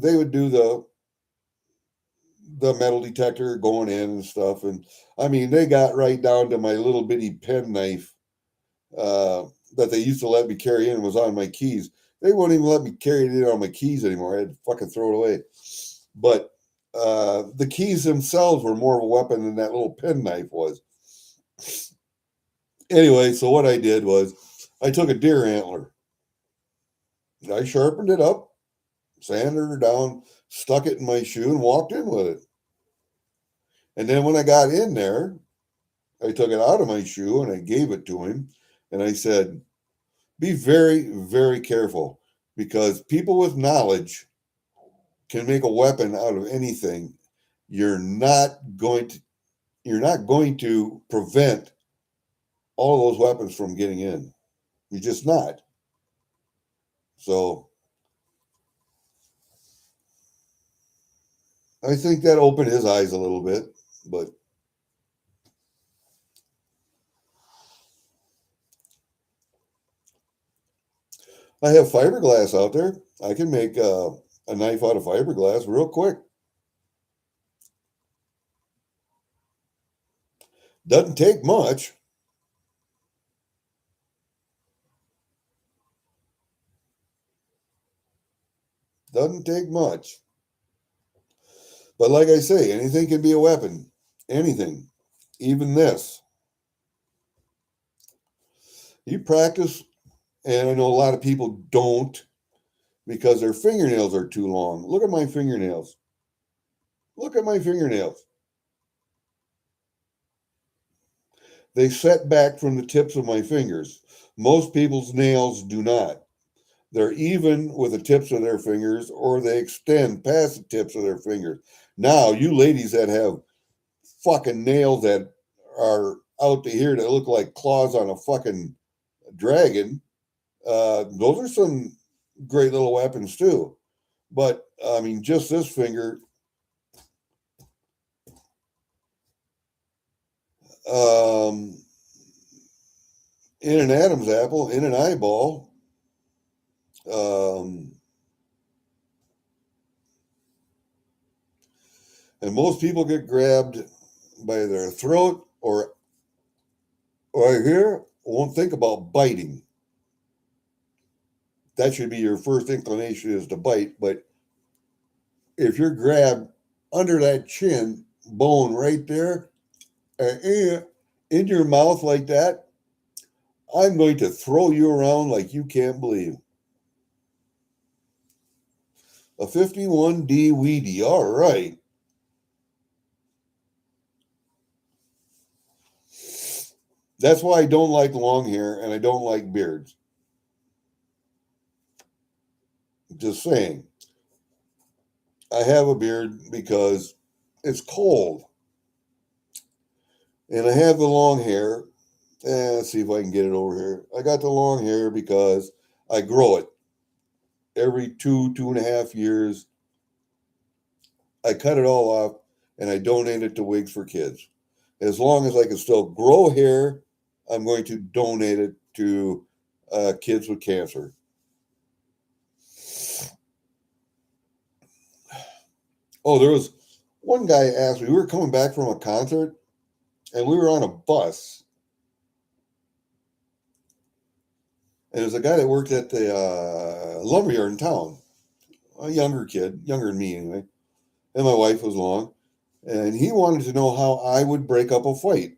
they would do the metal detector going in and stuff. And I mean, they got right down to my little bitty pen knife uh, that they used to let me carry in was on my keys. They won't even let me carry it in on my keys anymore. I had to fucking throw it away. But the keys themselves were more of a weapon than that little pen knife was. Anyway, so what I did was I took a deer antler, I sharpened it up, sanded it down, stuck it in my shoe, and walked in with it. And then when I got in there, I took it out of my shoe and I gave it to him. And I said, be very, very careful because people with knowledge can make a weapon out of anything, you're not going to prevent all those weapons from getting in. You're just not. So I think that opened his eyes a little bit, but I have fiberglass out there. I can make a knife out of fiberglass real quick. Doesn't take much. Doesn't take much. But like I say, anything can be a weapon. Anything. Even this. You practice, and I know a lot of people don't because their fingernails are too long. Look at my fingernails. Look at my fingernails. They set back from the tips of my fingers. Most people's nails do not. They're even with the tips of their fingers, or they extend past the tips of their fingers. Now, you ladies that have fucking nails that are out to here that look like claws on a fucking dragon, those are some great little weapons too. But I mean, just this finger, in an Adam's apple, in an eyeball, and most people get grabbed by their throat or here, won't think about biting. That should be your first inclination, is to bite. But if you're grabbed under that chin bone right there, in your mouth like that, I'm going to throw you around like you can't believe. A 51D Weedy, all right. That's why I don't like long hair and I don't like beards. Just saying. I have a beard because it's cold. And I have the long hair. Let's see if I can get it over here. I got the long hair because I grow it. Every 2.5 years, I cut it all off and I donate it to Wigs for Kids. As long as I can still grow hair, I'm going to donate it to kids with cancer. Oh, there was one guy asked me, we were coming back from a concert and we were on a bus. And there's a guy that worked at the lumberyard in town, a younger kid, younger than me anyway. And my wife was along. And he wanted to know how I would break up a fight.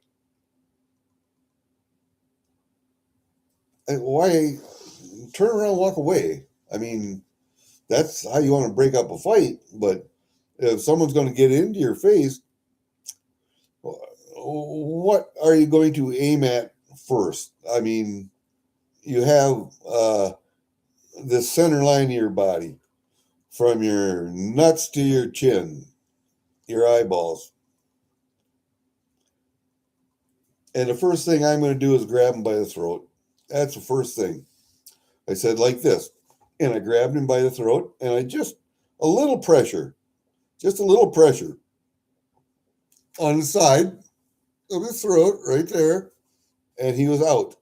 And why turn around and walk away? I mean, that's how you want to break up a fight. But if someone's going to get into your face, what are you going to aim at first? I mean, you have the center line of your body from your nuts to your chin, your eyeballs. And the first thing I'm going to do is grab him by the throat. That's the first thing. I said like this. And I grabbed him by the throat and I just a little pressure on the side of his throat right there. And he was out.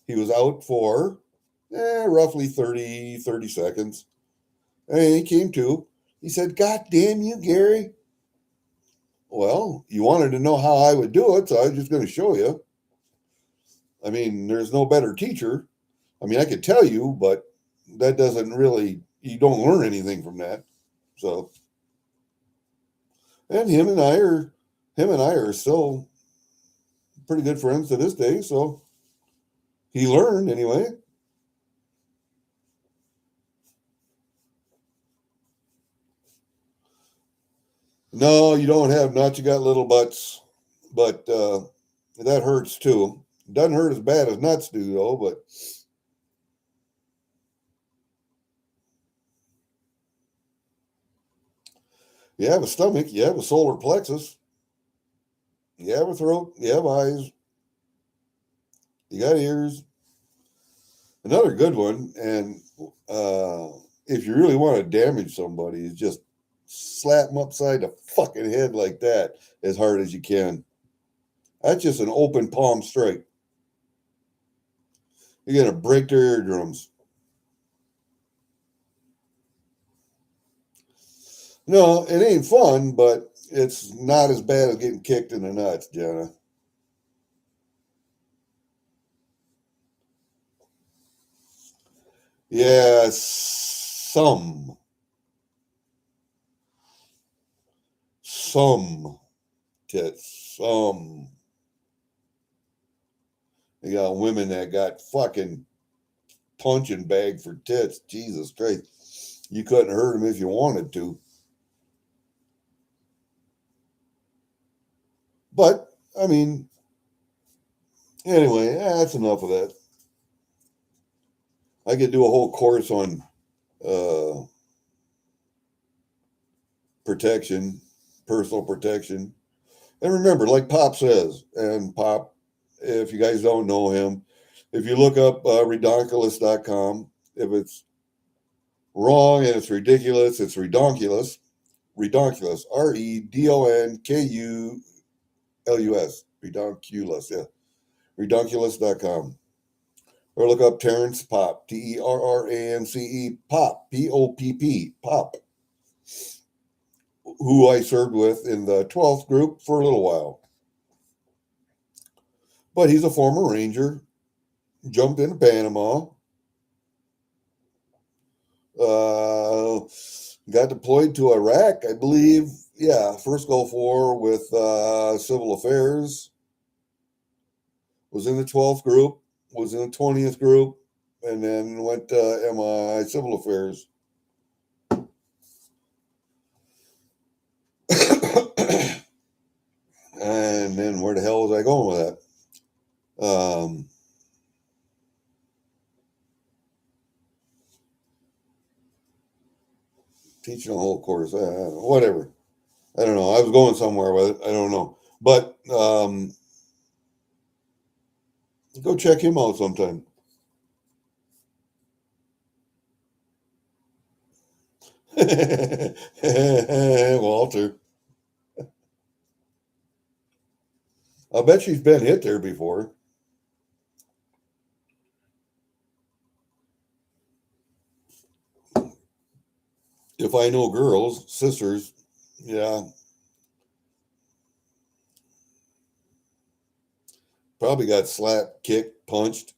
He was out for roughly 30 seconds. And he came to. He said, "God damn you, Gary." Well, you wanted to know how I would do it, so I was just going to show you. I mean, there's no better teacher. I mean, I could tell you, but that doesn't really, you don't learn anything from that. So, and him and I are still pretty good friends to this day. So he learned anyway. No, you don't have nuts. You got little butts, but that hurts too. Doesn't hurt as bad as nuts do, though. But You have a stomach, you have a solar plexus, you have a throat, you have eyes, you got ears. Another good one, and if you really want to damage somebody, is just slap them upside the fucking head like that as hard as you can. That's just an open palm strike. You're going to break their eardrums. No, it ain't fun, but it's not as bad as getting kicked in the nuts, Jenna. Yeah, some tits, some. You got women that got fucking punching bag for tits. Jesus Christ. You couldn't hurt them if you wanted to. But, I mean, anyway, that's enough of that. I could do a whole course on uh, protection, personal protection. And remember, like Pop says, and Pop, if you guys don't know him, if you look up redonkulous.com, if it's wrong and it's ridiculous, it's redonkulous. Redonkulous, Redonkulus, redonkulus, yeah, redonkulus.com. Or look up Terrence Pop, Terrance, Pop, Popp, Pop, who I served with in the 12th group for a little while. But he's a former Ranger, jumped into Panama, got deployed to Iraq, I believe. Yeah, first Gulf War with civil affairs. Was in the 12th group, was in the 20th group, and then went to MI civil affairs. And then where the hell was I going with that? Teaching a whole course, whatever. I don't know. I was going somewhere with it. I don't know. But go check him out sometime. Walter. I'll bet she's been hit there before. If I know girls, sisters, yeah, probably got slapped, kicked, punched.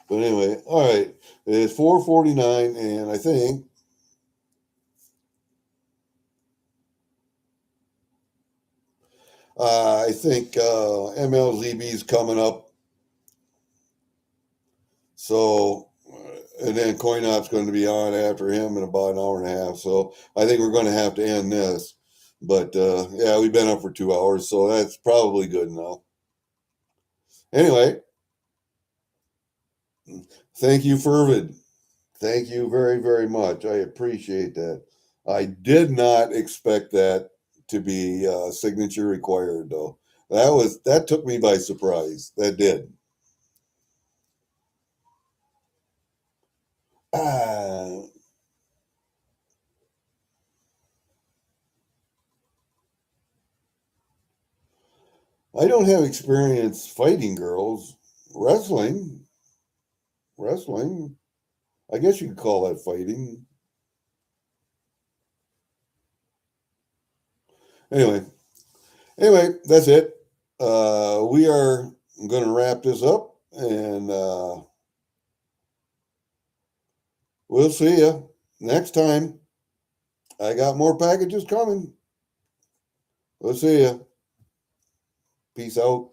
But anyway, all right. It's 4:49, and I think MLZB is coming up. So, and then CoinOp's going to be on after him in about an hour and a half. So I think we're going to have to end this. But yeah, we've been up for 2 hours, so that's probably good enough. Anyway, thank you, Fervid. Thank you very, very much. I appreciate that. I did not expect that to be signature required, though. That took me by surprise. That did. Ah, I don't have experience fighting girls. Wrestling, wrestling. I guess you could call that fighting. Anyway, that's it. We are going to wrap this up, and we'll see you next time. I got more packages coming. We'll see you. Peace out.